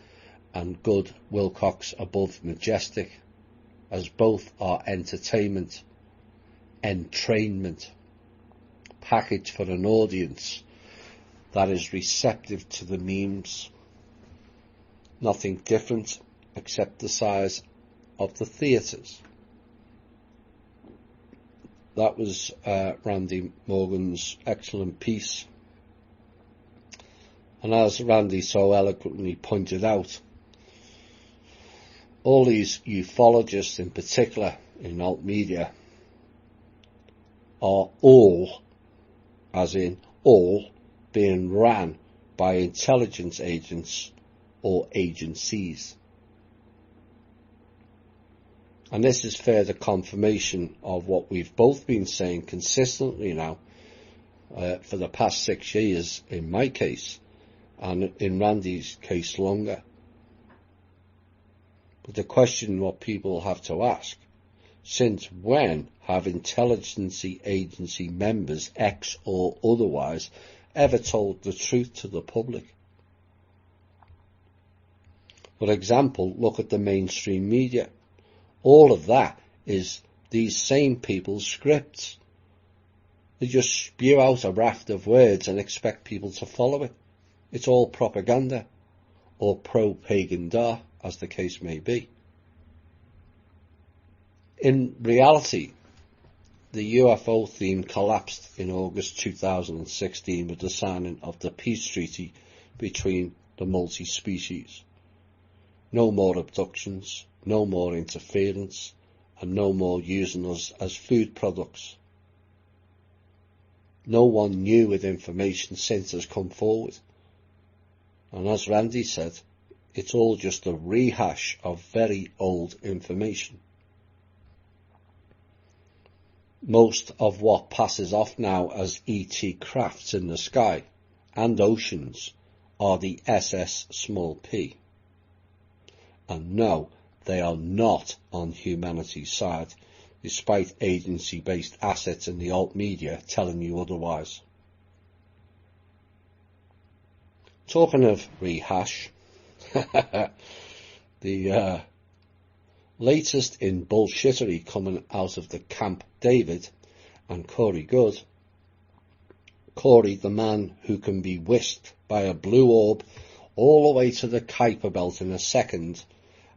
and Good Wilcock's Above Majestic, as both are entertainment, entrainment, packaged for an audience that is receptive to the memes. Nothing different except the size of the theatres. That was Randy Morgan's excellent piece. And as Randy so eloquently pointed out, all these ufologists in particular in alt media are all, as in all, being ran by intelligence agents or agencies. And this is further confirmation of what we've both been saying consistently now for the past 6 years in my case, and in Randy's case longer. But the question what people have to ask, since when have intelligence agency members, X or otherwise, ever told the truth to the public? For example, look at the mainstream media. All of that is these same people's scripts. They just spew out a raft of words and expect people to follow it. It's all propaganda, or pro-pagan-da, as the case may be. In reality, the UFO theme collapsed in August 2016 with the signing of the peace treaty between the multi-species. No more abductions, no more interference, and no more using us as food products. No one new with information since has come forward. And as Randy said, it's all just a rehash of very old information. Most of what passes off now as ET crafts in the sky and oceans are the SS small p. And no, they are not on humanity's side. despite agency-based assets in the alt media telling you otherwise. Talking of rehash, the latest in bullshittery coming out of the Camp David and Corey Good. Corey, the man who can be whisked by a blue orb all the way to the Kuiper Belt in a second,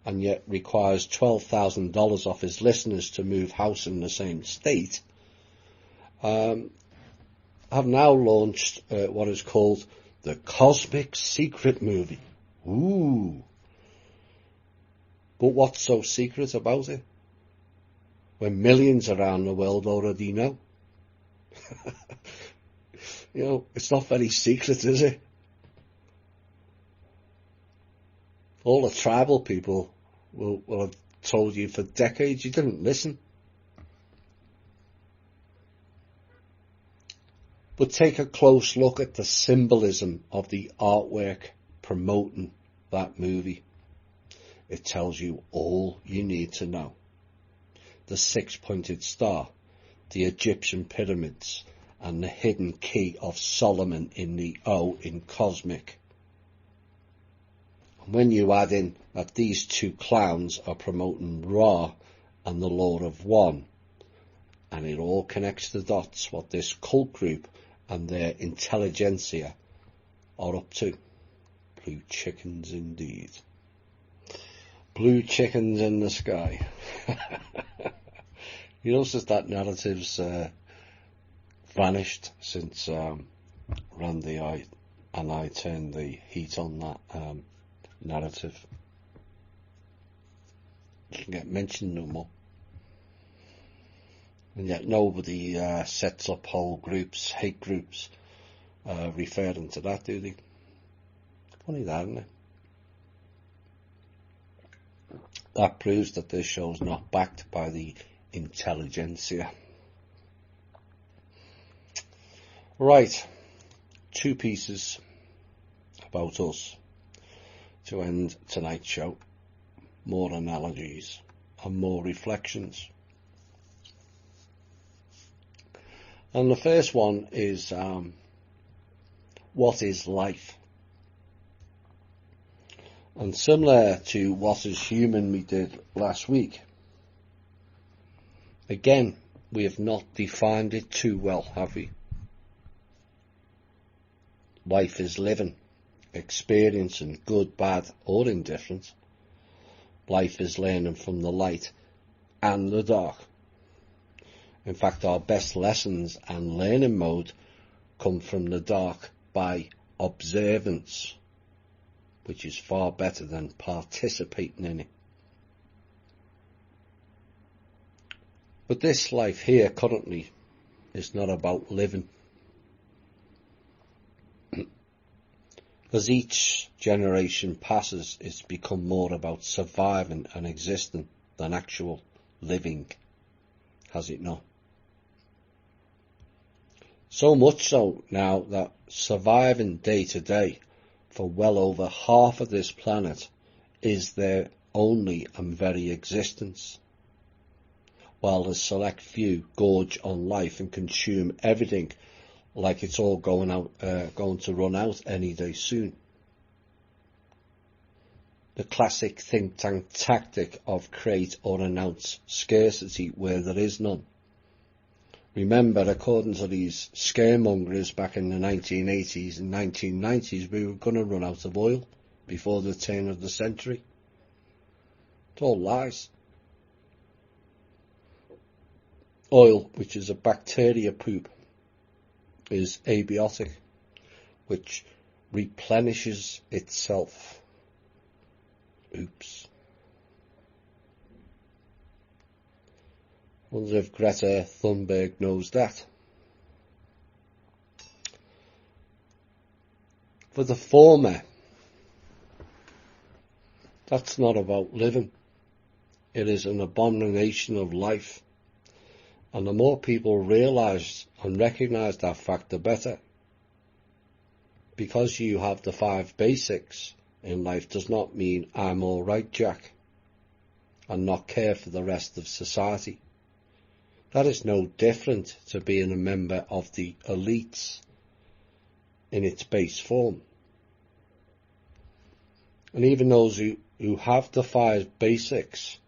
and yet requires $12,000 off his listeners to move house in the same state, have now launched what is called the Cosmic Secret Movie. Ooh. But what's so secret about it? When millions around the world already know. You know, it's not very secret, is it? All the tribal people will have told you for decades. You didn't listen. But take a close look at the symbolism of the artwork promoting that movie. It tells you all you need to know. The six-pointed star, the Egyptian pyramids, and the hidden key of Solomon in the O in cosmic. And when you add in that these two clowns are promoting Ra and the Law of One, and it all connects the dots what this cult group and their intelligentsia are up to. Blue chickens indeed. Blue chickens in the sky. You notice that narrative's vanished since Randy and I turned the heat on that narrative. It doesn't get mentioned no more. And yet nobody sets up whole groups, hate groups, referring to that, do they? Funny that, isn't it? That proves that this show's not backed by the intelligentsia. Right, two pieces about us to end tonight's show. More analogies and more reflections. And the first one is, what is life? And similar to What is Human we did last week, again, we have not defined it too well, have we? Life is living, experiencing good, bad, or indifferent. Life is learning from the light and the dark. In fact, our best lessons and learning mode come from the dark by observance, which is far better than participating in it. But this life here currently is not about living. As each generation passes, it's become more about surviving and existing than actual living, has it not? So much so now that surviving day to day for well over half of this planet is their only and very existence, while the select few gorge on life and consume everything like it's all going to run out any day soon. The classic think tank tactic of create or announce scarcity where there is none. Remember, according to these scaremongers back in the 1980s and 1990s, we were going to run out of oil before the turn of the century. It's all lies. Oil, which is a bacteria poop, is abiotic, which replenishes itself. Oops. Wonder if Greta Thunberg knows that. For the former, that's not about living. It is an abomination of life. And the more people realise and recognise that fact, the better. Because you have the 5 basics in life does not mean I'm all right, Jack, and not care for the rest of society. That is no different to being a member of the elites in its base form. And even those who have the five basics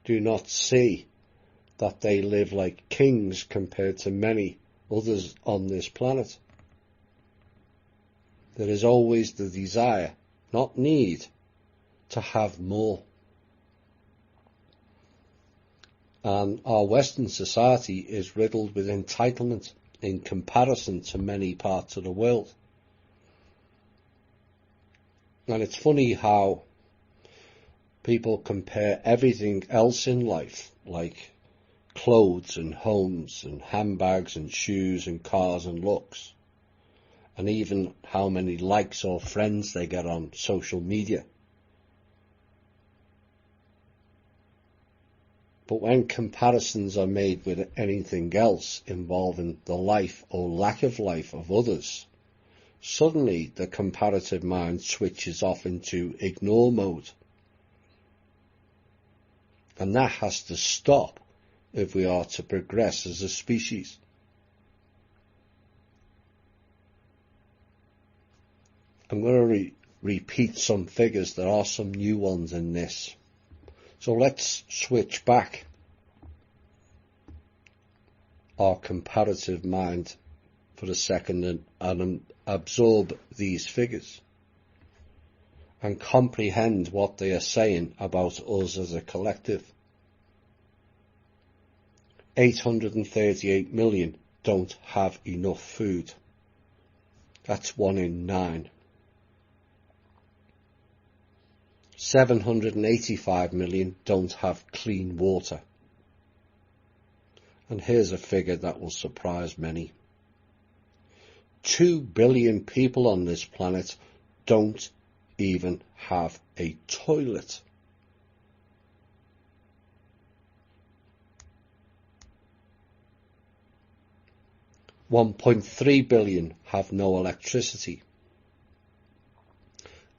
do not see that they live like kings compared to many others on this planet. There is always the desire, not need, to have more. And our Western society is riddled with entitlement in comparison to many parts of the world. And it's funny how people compare everything else in life, like clothes and homes and handbags and shoes and cars and looks, and even how many likes or friends they get on social media. But when comparisons are made with anything else involving the life or lack of life of others, suddenly the comparative mind switches off into ignore mode. And that has to stop if we are to progress as a species. I'm going to repeat some figures. There are some new ones in this. So let's switch back our comparative mind for a second and absorb these figures and comprehend what they are saying about us as a collective. 838 million don't have enough food. That's 1 in 9. 785 million don't have clean water. And here's a figure that will surprise many. 2 billion people on this planet don't even have a toilet. $1.3 billion have no electricity.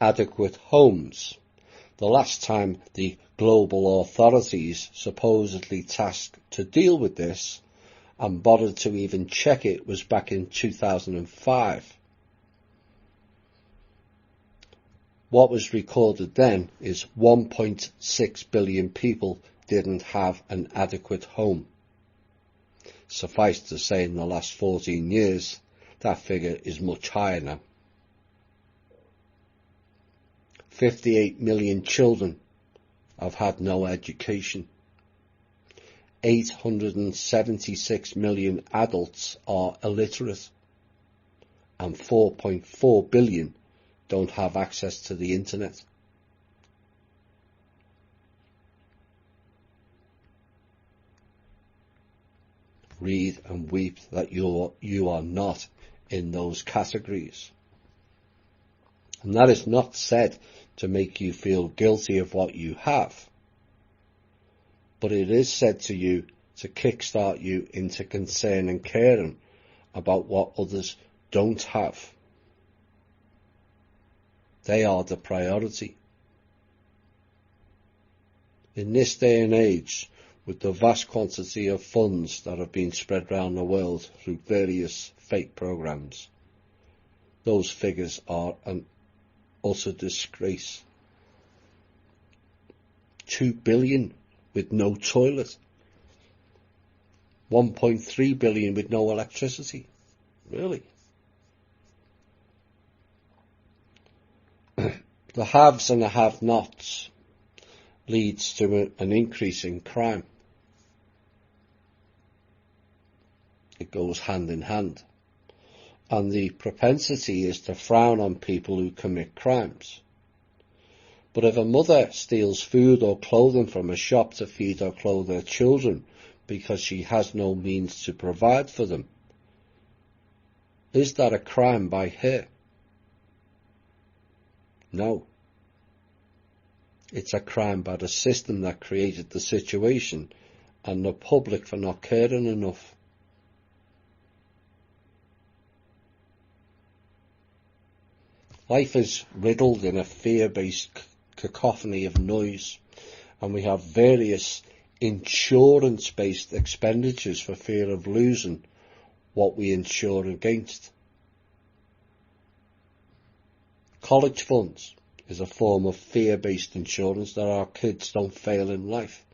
Adequate homes. The last time the global authorities supposedly tasked to deal with this and bothered to even check it was back in 2005. What was recorded then is 1.6 billion people didn't have an adequate home. Suffice to say, in the last 14 years, that figure is much higher now. 58 million children have had no education. 876 million adults are illiterate. And 4.4 billion don't have access to the internet. Read and weep that you are not in those categories. And that is not said to make you feel guilty of what you have, but it is said to you to kickstart you into concern and caring about what others don't have. They are the priority. In this day and age, with the vast quantity of funds that have been spread around the world through various fake programs, those figures are an utter disgrace. 2 billion with no toilet. 1.3 billion with no electricity. Really? The haves and the have-nots leads to an increase in crime. It goes hand in hand. And the propensity is to frown on people who commit crimes. But if a mother steals food or clothing from a shop to feed or clothe her children because she has no means to provide for them, is that a crime by her? No. It's a crime by the system that created the situation and the public for not caring enough. Life is riddled in a fear-based cacophony of noise, and we have various insurance-based expenditures for fear of losing what we insure against. College funds is a form of fear-based insurance that our kids don't fail in life.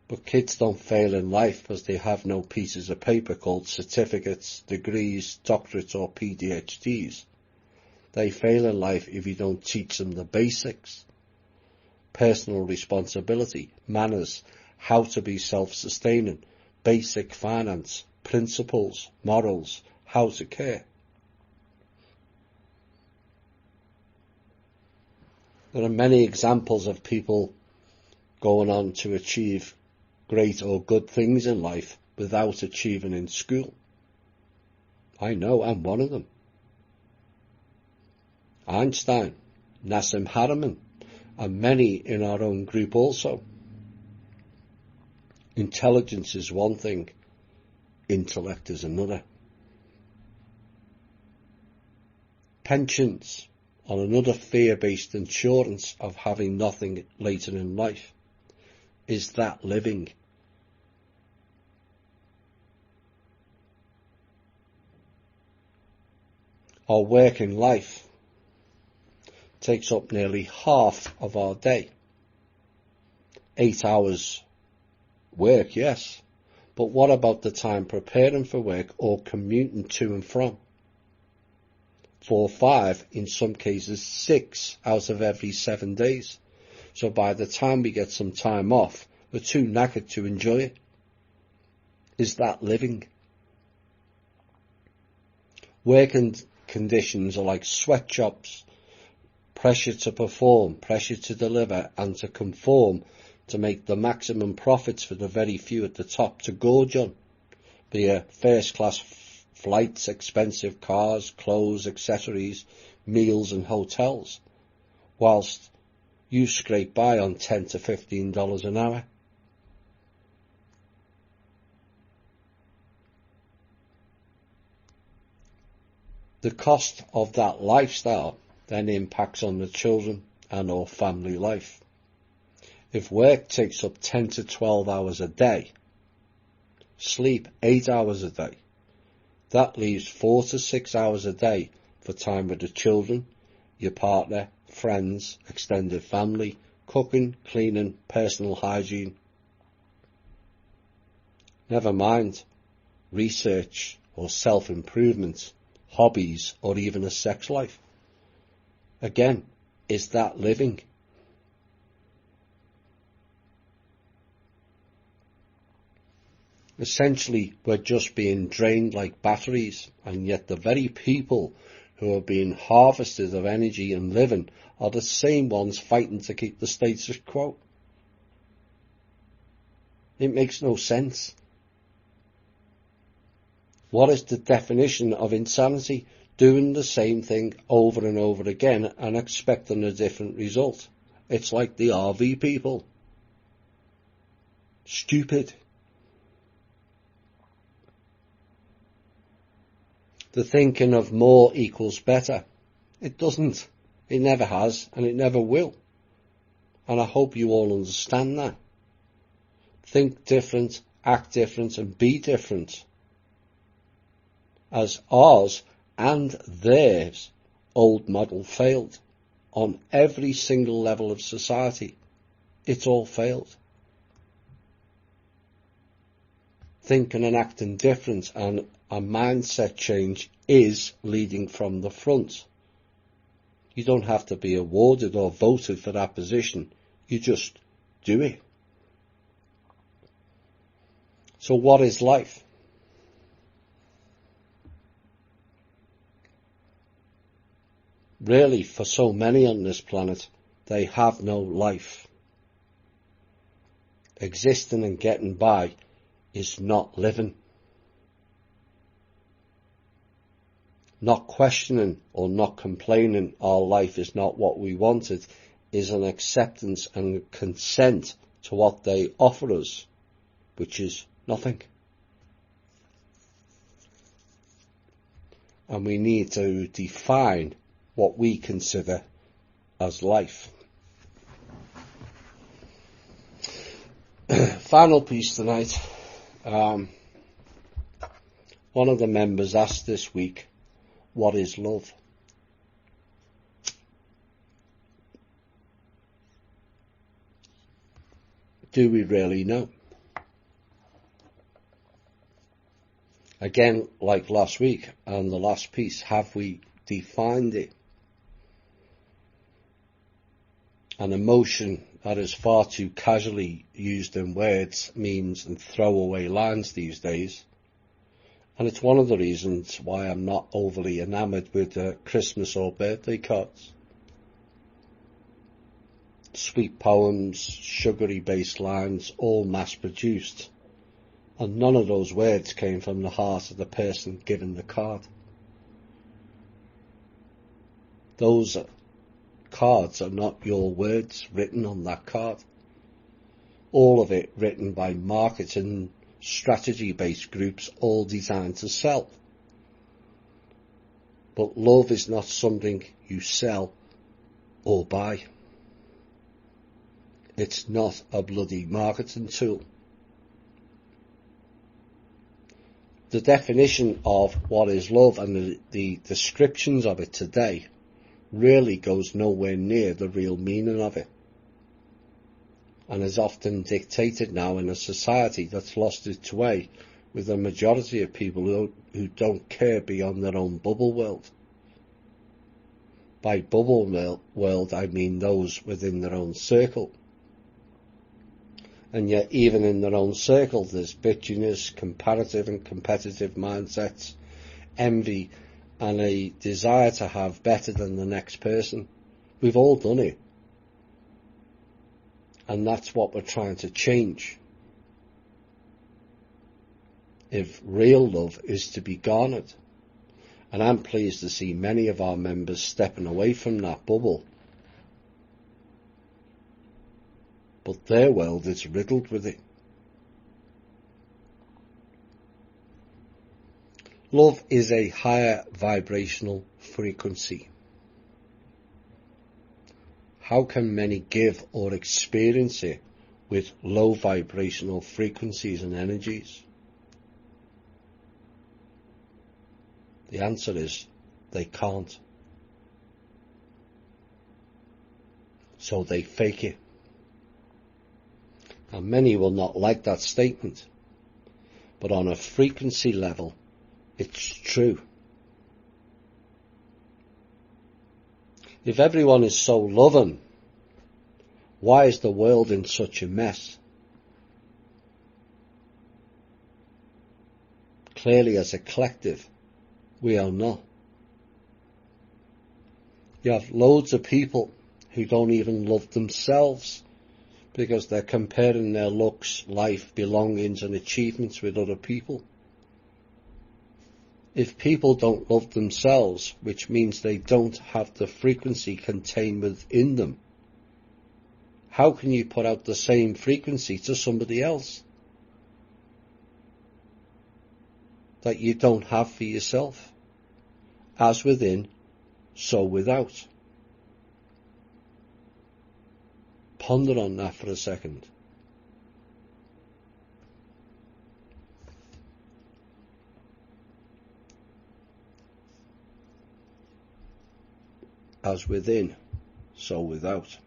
But kids don't fail in life because they have no pieces of paper called certificates, degrees, doctorates or PhDs. They fail in life if you don't teach them the basics. Personal responsibility, manners, how to be self-sustaining, basic finance, principles, morals, how to care. There are many examples of people going on to achieve great or good things in life without achieving in school. I know, I'm one of them. Einstein, Nassim Haramein, and many in our own group also. Intelligence is one thing, intellect is another. Pensions are another fear-based insurance of having nothing later in life. Is that living? Our working life takes up nearly half of our day. 8 hours work, yes, but what about the time preparing for work or commuting to and from? 4, 5, in some cases 6 out of every 7 days. So by the time we get some time off, we're too knackered to enjoy it. Is that living? Working conditions are like sweatshops. Pressure to perform, pressure to deliver and to conform to make the maximum profits for the very few at the top to gorge on. Be it first class flights, expensive cars, clothes, accessories, meals and hotels, whilst you scrape by on $10 to $15 an hour. The cost of that lifestyle then impacts on the children and our family life. If work takes up 10 to 12 hours a day, sleep 8 hours a day, that leaves 4 to 6 hours a day for time with the children, your partner, friends, extended family, cooking, cleaning, personal hygiene. Never mind research or self-improvement, hobbies or even a sex life. Again, is that living? Essentially, we're just being drained like batteries, and yet the very people who are being harvested of energy and living are the same ones fighting to keep the status quo. It makes no sense. What is the definition of insanity? Doing the same thing over and over again and expecting a different result. It's like the RV people. Stupid. The thinking of more equals better. It doesn't. It never has and it never will. And I hope you all understand that. Think different, act different and be different. As ours and theirs old model failed on every single level of society. It all failed. Thinking and acting different and a mindset change is leading from the front. You don't have to be awarded or voted for that position. You just do it. So what is life? Really, for so many on this planet, they have no life. Existing and getting by is not living. Not questioning or not complaining our life is not what we wanted is an acceptance and consent to what they offer us, which is nothing. And we need to define what we consider as life. Final piece tonight. One of the members asked this week, what is love? Do we really know? Again, like last week and the last piece, have we defined it? An emotion that is far too casually used in words, means and throwaway lines these days. And it's one of the reasons why I'm not overly enamoured with Christmas or birthday cards. Sweet poems, sugary based lines, all mass produced. And none of those words came from the heart of the person given the card. Those cards are not your words written on that card. All of it written by marketing strategy-based groups, all designed to sell. But love is not something you sell or buy. It's not a bloody marketing tool. The definition of what is love and the descriptions of it today really goes nowhere near the real meaning of it, and is often dictated now in a society that's lost its way, with a majority of people who don't care beyond their own bubble world. By bubble world I mean those within their own circle. And yet even in their own circle there's bitchiness, comparative and competitive mindsets, envy, and a desire to have better than the next person. We've all done it. And that's what we're trying to change. If real love is to be garnered. And I'm pleased to see many of our members stepping away from that bubble. But their world is riddled with it. Love is a higher vibrational frequency. How can many give or experience it with low vibrational frequencies and energies? The answer is they can't. So they fake it. And many will not like that statement, but on a frequency level, it's true. If everyone is so loving, why is the world in such a mess? Clearly, as a collective, we are not. You have loads of people who don't even love themselves because they're comparing their looks, life, belongings and achievements with other people. If people don't love themselves, which means they don't have the frequency contained within them, how can you put out the same frequency to somebody else that you don't have for yourself? As within, so without. Ponder on that for a second. As within, so without.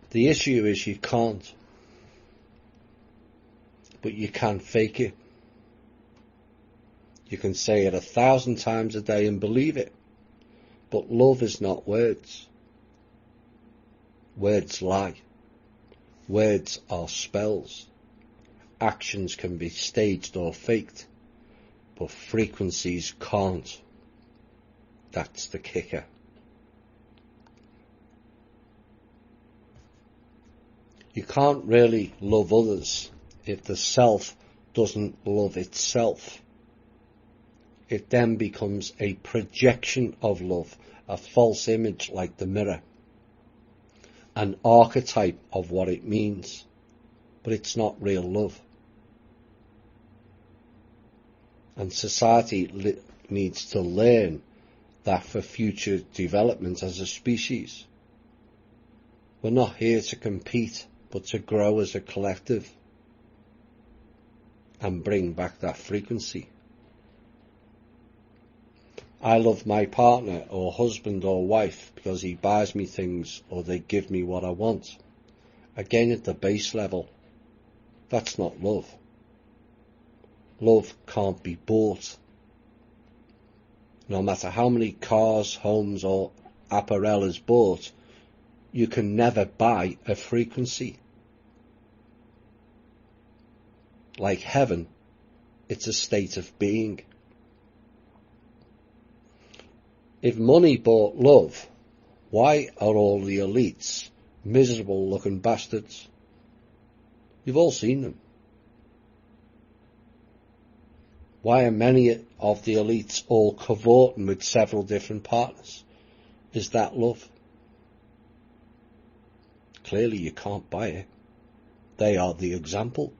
The issue is you can't, but you can fake it. You can say it 1,000 times a day and believe it, but love is not words. Words lie. Words are spells. Actions can be staged or faked, but frequencies can't. That's the kicker. You can't really love others if the self doesn't love itself. It then becomes a projection of love, a false image like the mirror, an archetype of what it means, but it's not real love. And society needs to learn that for future development as a species. We're not here to compete, but to grow as a collective and bring back that frequency. I love my partner or husband or wife because he buys me things or they give me what I want. Again, at the base level, that's not love. Love can't be bought. No matter how many cars, homes or apparel is bought, you can never buy a frequency. Like heaven, it's a state of being. If money bought love, why are all the elites miserable looking bastards? You've all seen them. Why are many of the elites all cavorting with several different partners? Is that love? Clearly you can't buy it. They are the example.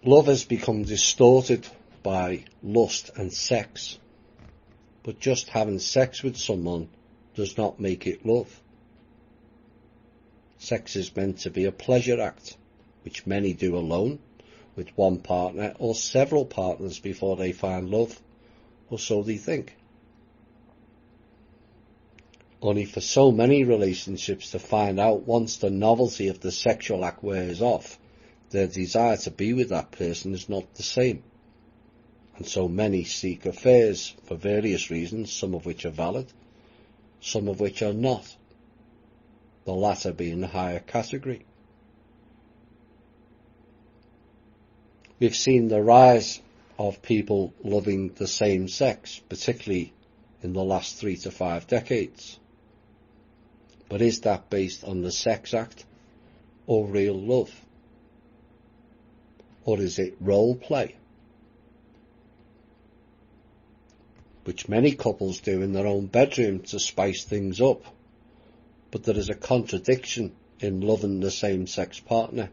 Love has become distorted by lust and sex, but just having sex with someone does not make it love. Sex is meant to be a pleasure act, which many do alone, with one partner or several partners before they find love, or so they think. Only for so many relationships to find out once the novelty of the sexual act wears off, their desire to be with that person is not the same. And so many seek affairs for various reasons, some of which are valid, some of which are not, the latter being the higher category. We've seen the rise of people loving the same sex, particularly in the last 3 to 5 decades. But is that based on the sex act or real love? Or is it role play? Which many couples do in their own bedroom to spice things up. But there is a contradiction in loving the same-sex partner,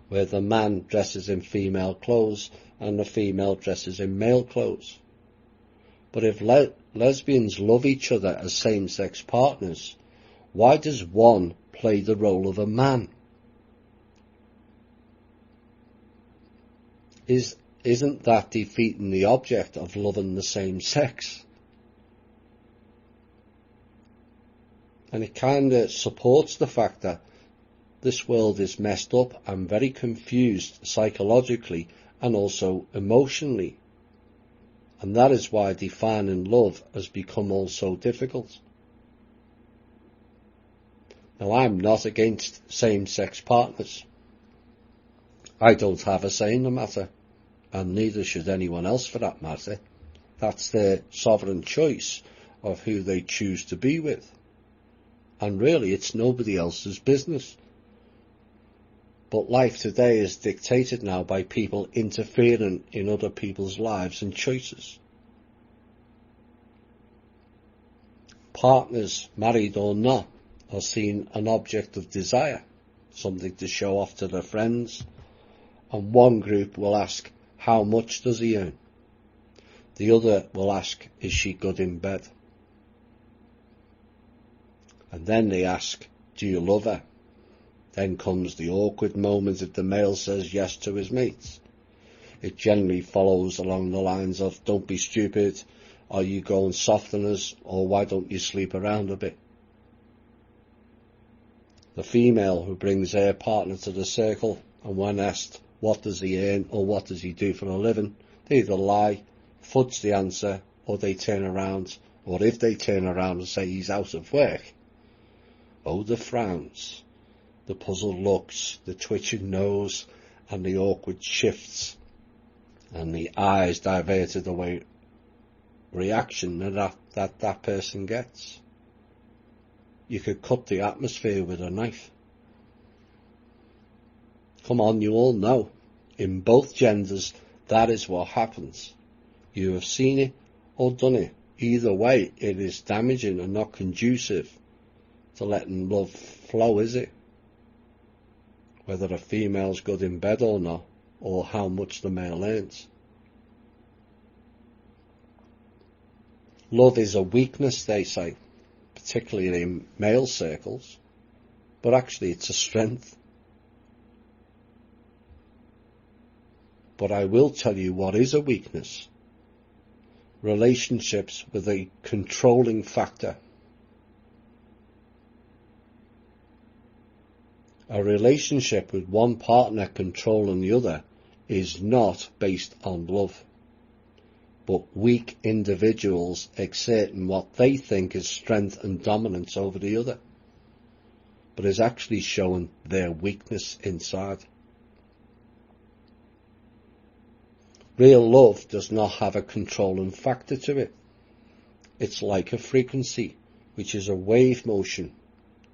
where the man dresses in female clothes and the female dresses in male clothes. But if lesbians love each other as same-sex partners, why does one play the role of a man? Isn't that defeating the object of loving the same sex? And it kind of supports the fact that this world is messed up and very confused psychologically and also emotionally. And that is why defining love has become all so difficult. Now, I'm not against same-sex partners. I don't have a say in the matter, and neither should anyone else for that matter. That's their sovereign choice of who they choose to be with. And really, it's nobody else's business. But life today is dictated now by people interfering in other people's lives and choices. Partners, married or not, are seen an object of desire, something to show off to their friends. And one group will ask, how much does he earn? The other will ask, is she good in bed? And then they ask, do you love her? Then comes the awkward moment if the male says yes to his mates. It generally follows along the lines of, don't be stupid, are you going soft on us, or why don't you sleep around a bit? The female who brings her partner to the circle, and when asked, what does he earn, or what does he do for a living, they either lie, fudge the answer, or they turn around, or if they turn around and say he's out of work, oh, the frowns, the puzzled looks, the twitching nose, and the awkward shifts, and the eyes diverted away reaction that person gets. You could cut the atmosphere with a knife. Come on, you all know. In both genders, that is what happens. You have seen it or done it. Either way, it is damaging and not conducive to letting love flow, is it? Whether a female's good in bed or not, or how much the male earns. Love is a weakness, they say, particularly in male circles, but actually it's a strength. But I will tell you what is a weakness. Relationships with a controlling factor. A relationship with one partner controlling the other is not based on love, but weak individuals exerting what they think is strength and dominance over the other, but is actually showing their weakness inside. Real love does not have a controlling factor to it. It's like a frequency, which is a wave motion.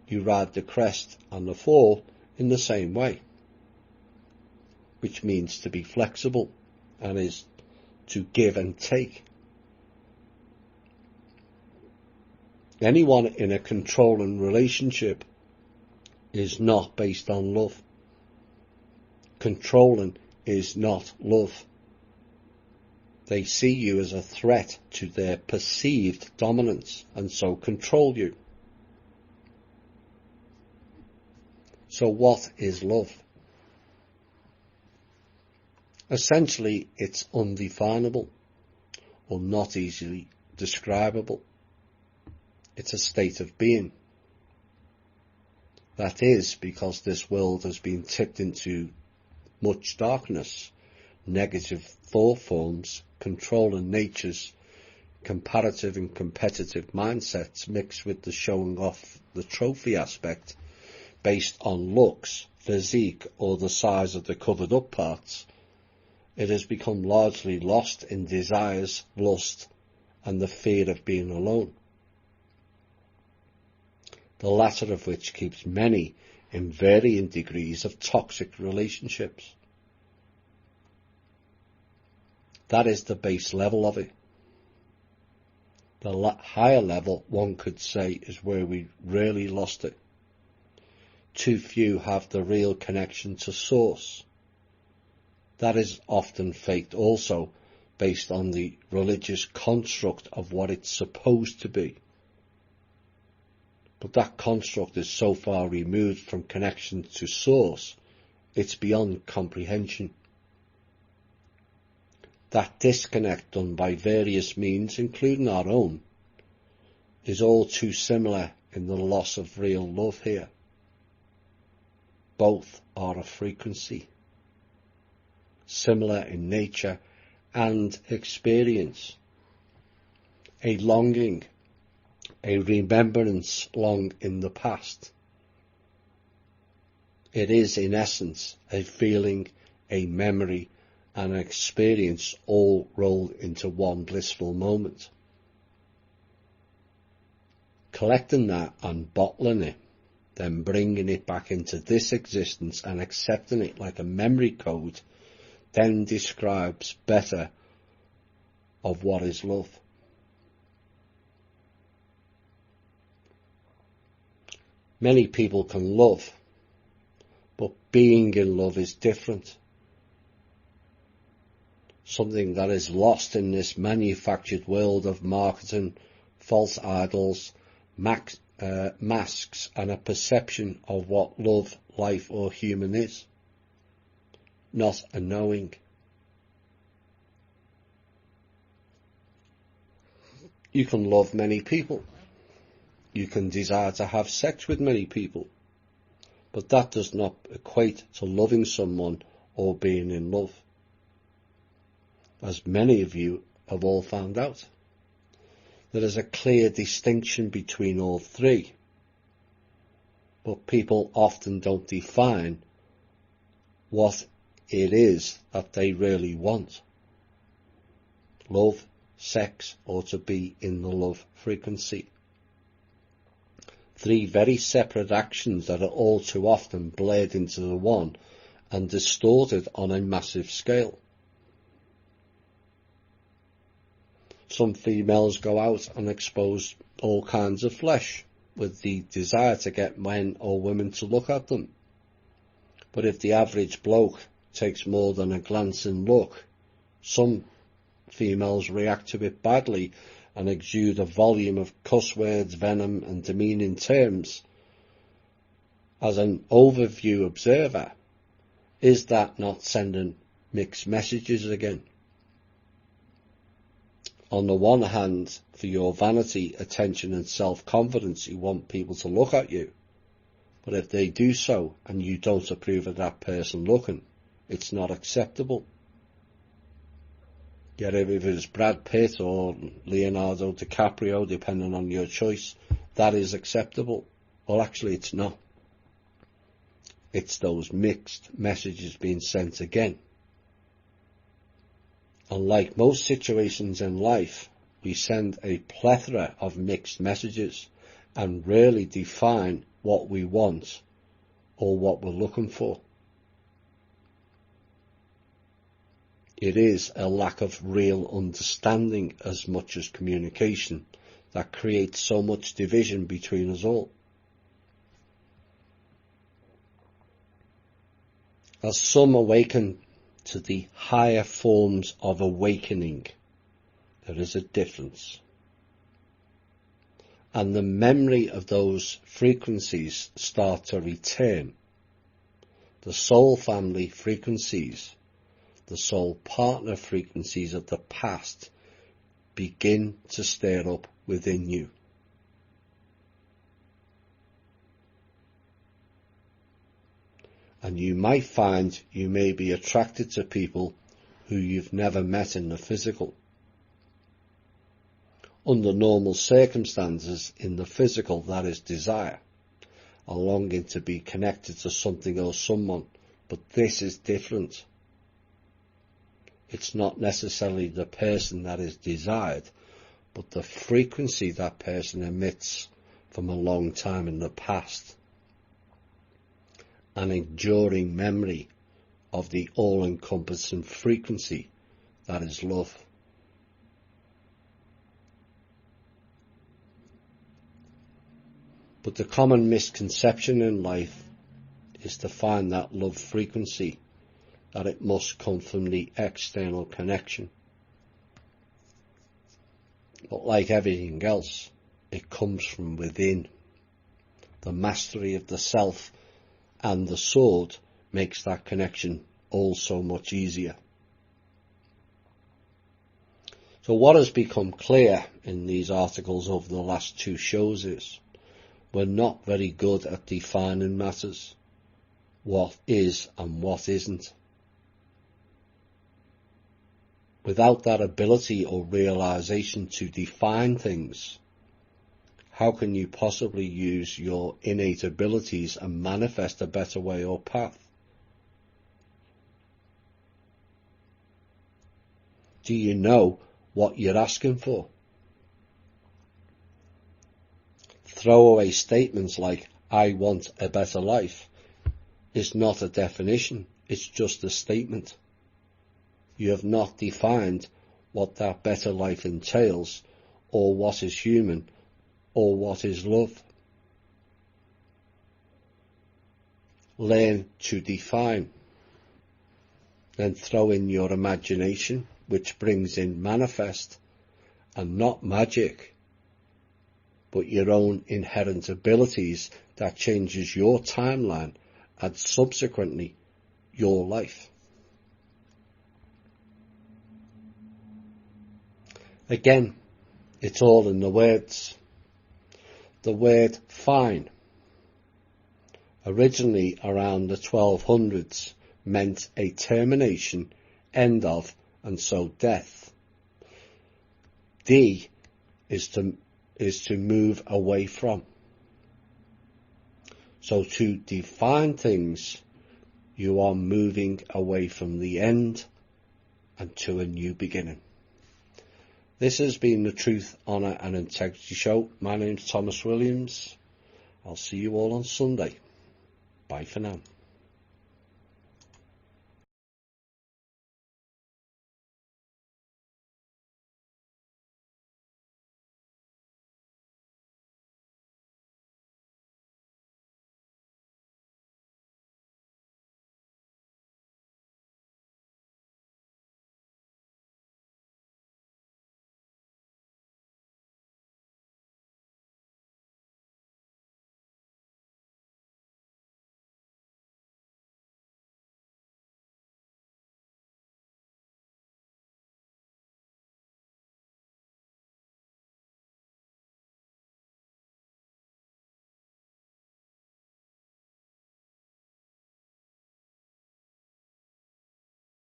You ride the crest and the fall in the same way, which means to be flexible and is to give and take. Anyone in a controlling relationship is not based on love. Controlling is not love. They see you as a threat to their perceived dominance and so control you. So what is love? Essentially, it's undefinable or not easily describable. It's a state of being. That is because this world has been tipped into much darkness, negative thought forms, controlling natures, comparative and competitive mindsets mixed with the showing off the trophy aspect based on looks, physique or the size of the covered up parts. It has become largely lost in desires, lust and the fear of being alone, the latter of which keeps many in varying degrees of toxic relationships. That is the base level of it. The higher level, one could say, is where we really lost it. Too few have the real connection to source. That is often faked also, based on the religious construct of what it's supposed to be. But that construct is so far removed from connection to source, it's beyond comprehension. That disconnect done by various means, including our own, is all too similar in the loss of real love here. Both are a frequency, similar in nature and experience. A longing, a remembrance long in the past. It is in essence a feeling, a memory, and an experience all rolled into one blissful moment. Collecting that and bottling it, then bringing it back into this existence and accepting it like a memory code, then describes better of what is love. Many people can love, but being in love is different. Something that is lost in this manufactured world of marketing, false idols, masks, and a perception of what love, life, or human is. Not a knowing. You can love many people. You can desire to have sex with many people. But that does not equate to loving someone or being in love, as many of you have all found out. There is a clear distinction between all three, but people often don't define what it is that they really want. Love, sex, or to be in the love frequency. Three very separate actions that are all too often blurred into the one and distorted on a massive scale. Some females go out and expose all kinds of flesh with the desire to get men or women to look at them. But if the average bloke takes more than a glancing look, some females react to it badly and exude a volume of cuss words, venom and demeaning terms, as an overview observer, is that not sending mixed messages again? On the one hand, for your vanity, attention and self-confidence, you want people to look at you. But if they do so and you don't approve of that person looking, it's not acceptable. Yet if it is Brad Pitt or Leonardo DiCaprio, depending on your choice, that is acceptable. Well, actually it's not. It's those mixed messages being sent again. And like most situations in life, we send a plethora of mixed messages and rarely define what we want or what we're looking for. It is a lack of real understanding as much as communication that creates so much division between us all. As some awaken to the higher forms of awakening, there is a difference. And the memory of those frequencies start to return. The soul family frequencies, the soul partner frequencies of the past begin to stir up within you. And you might find you may be attracted to people who you've never met in the physical. Under normal circumstances, in the physical, that is desire, a longing to be connected to something or someone, but this is different. It's not necessarily the person that is desired, but the frequency that person emits from a long time in the past. An enduring memory of the all-encompassing frequency that is love. But the common misconception in life is to find that love frequency, that it must come from the external connection. But like everything else, it comes from within. The mastery of the self and the sword makes that connection all so much easier. So what has become clear in these articles over the last 2 shows is we're not very good at defining matters, what is and what isn't. Without that ability or realization to define things, how can you possibly use your innate abilities and manifest a better way or path? Do you know what you're asking for? Throwaway statements like, I want a better life, is not a definition, it's just a statement. You have not defined what that better life entails, or what is human, or what is love. Learn to define. Then throw in your imagination, which brings in manifest, and not magic, but your own inherent abilities that changes your timeline and subsequently your life. Again, it's all in the words. The word fine, originally around the 1200s, meant a termination, end of, and so death. D is to move away from. So to define things, you are moving away from the end and to a new beginning. This has been the Truth, Honour and Integrity Show. My name's Thomas Williams. I'll see you all on Sunday. Bye for now.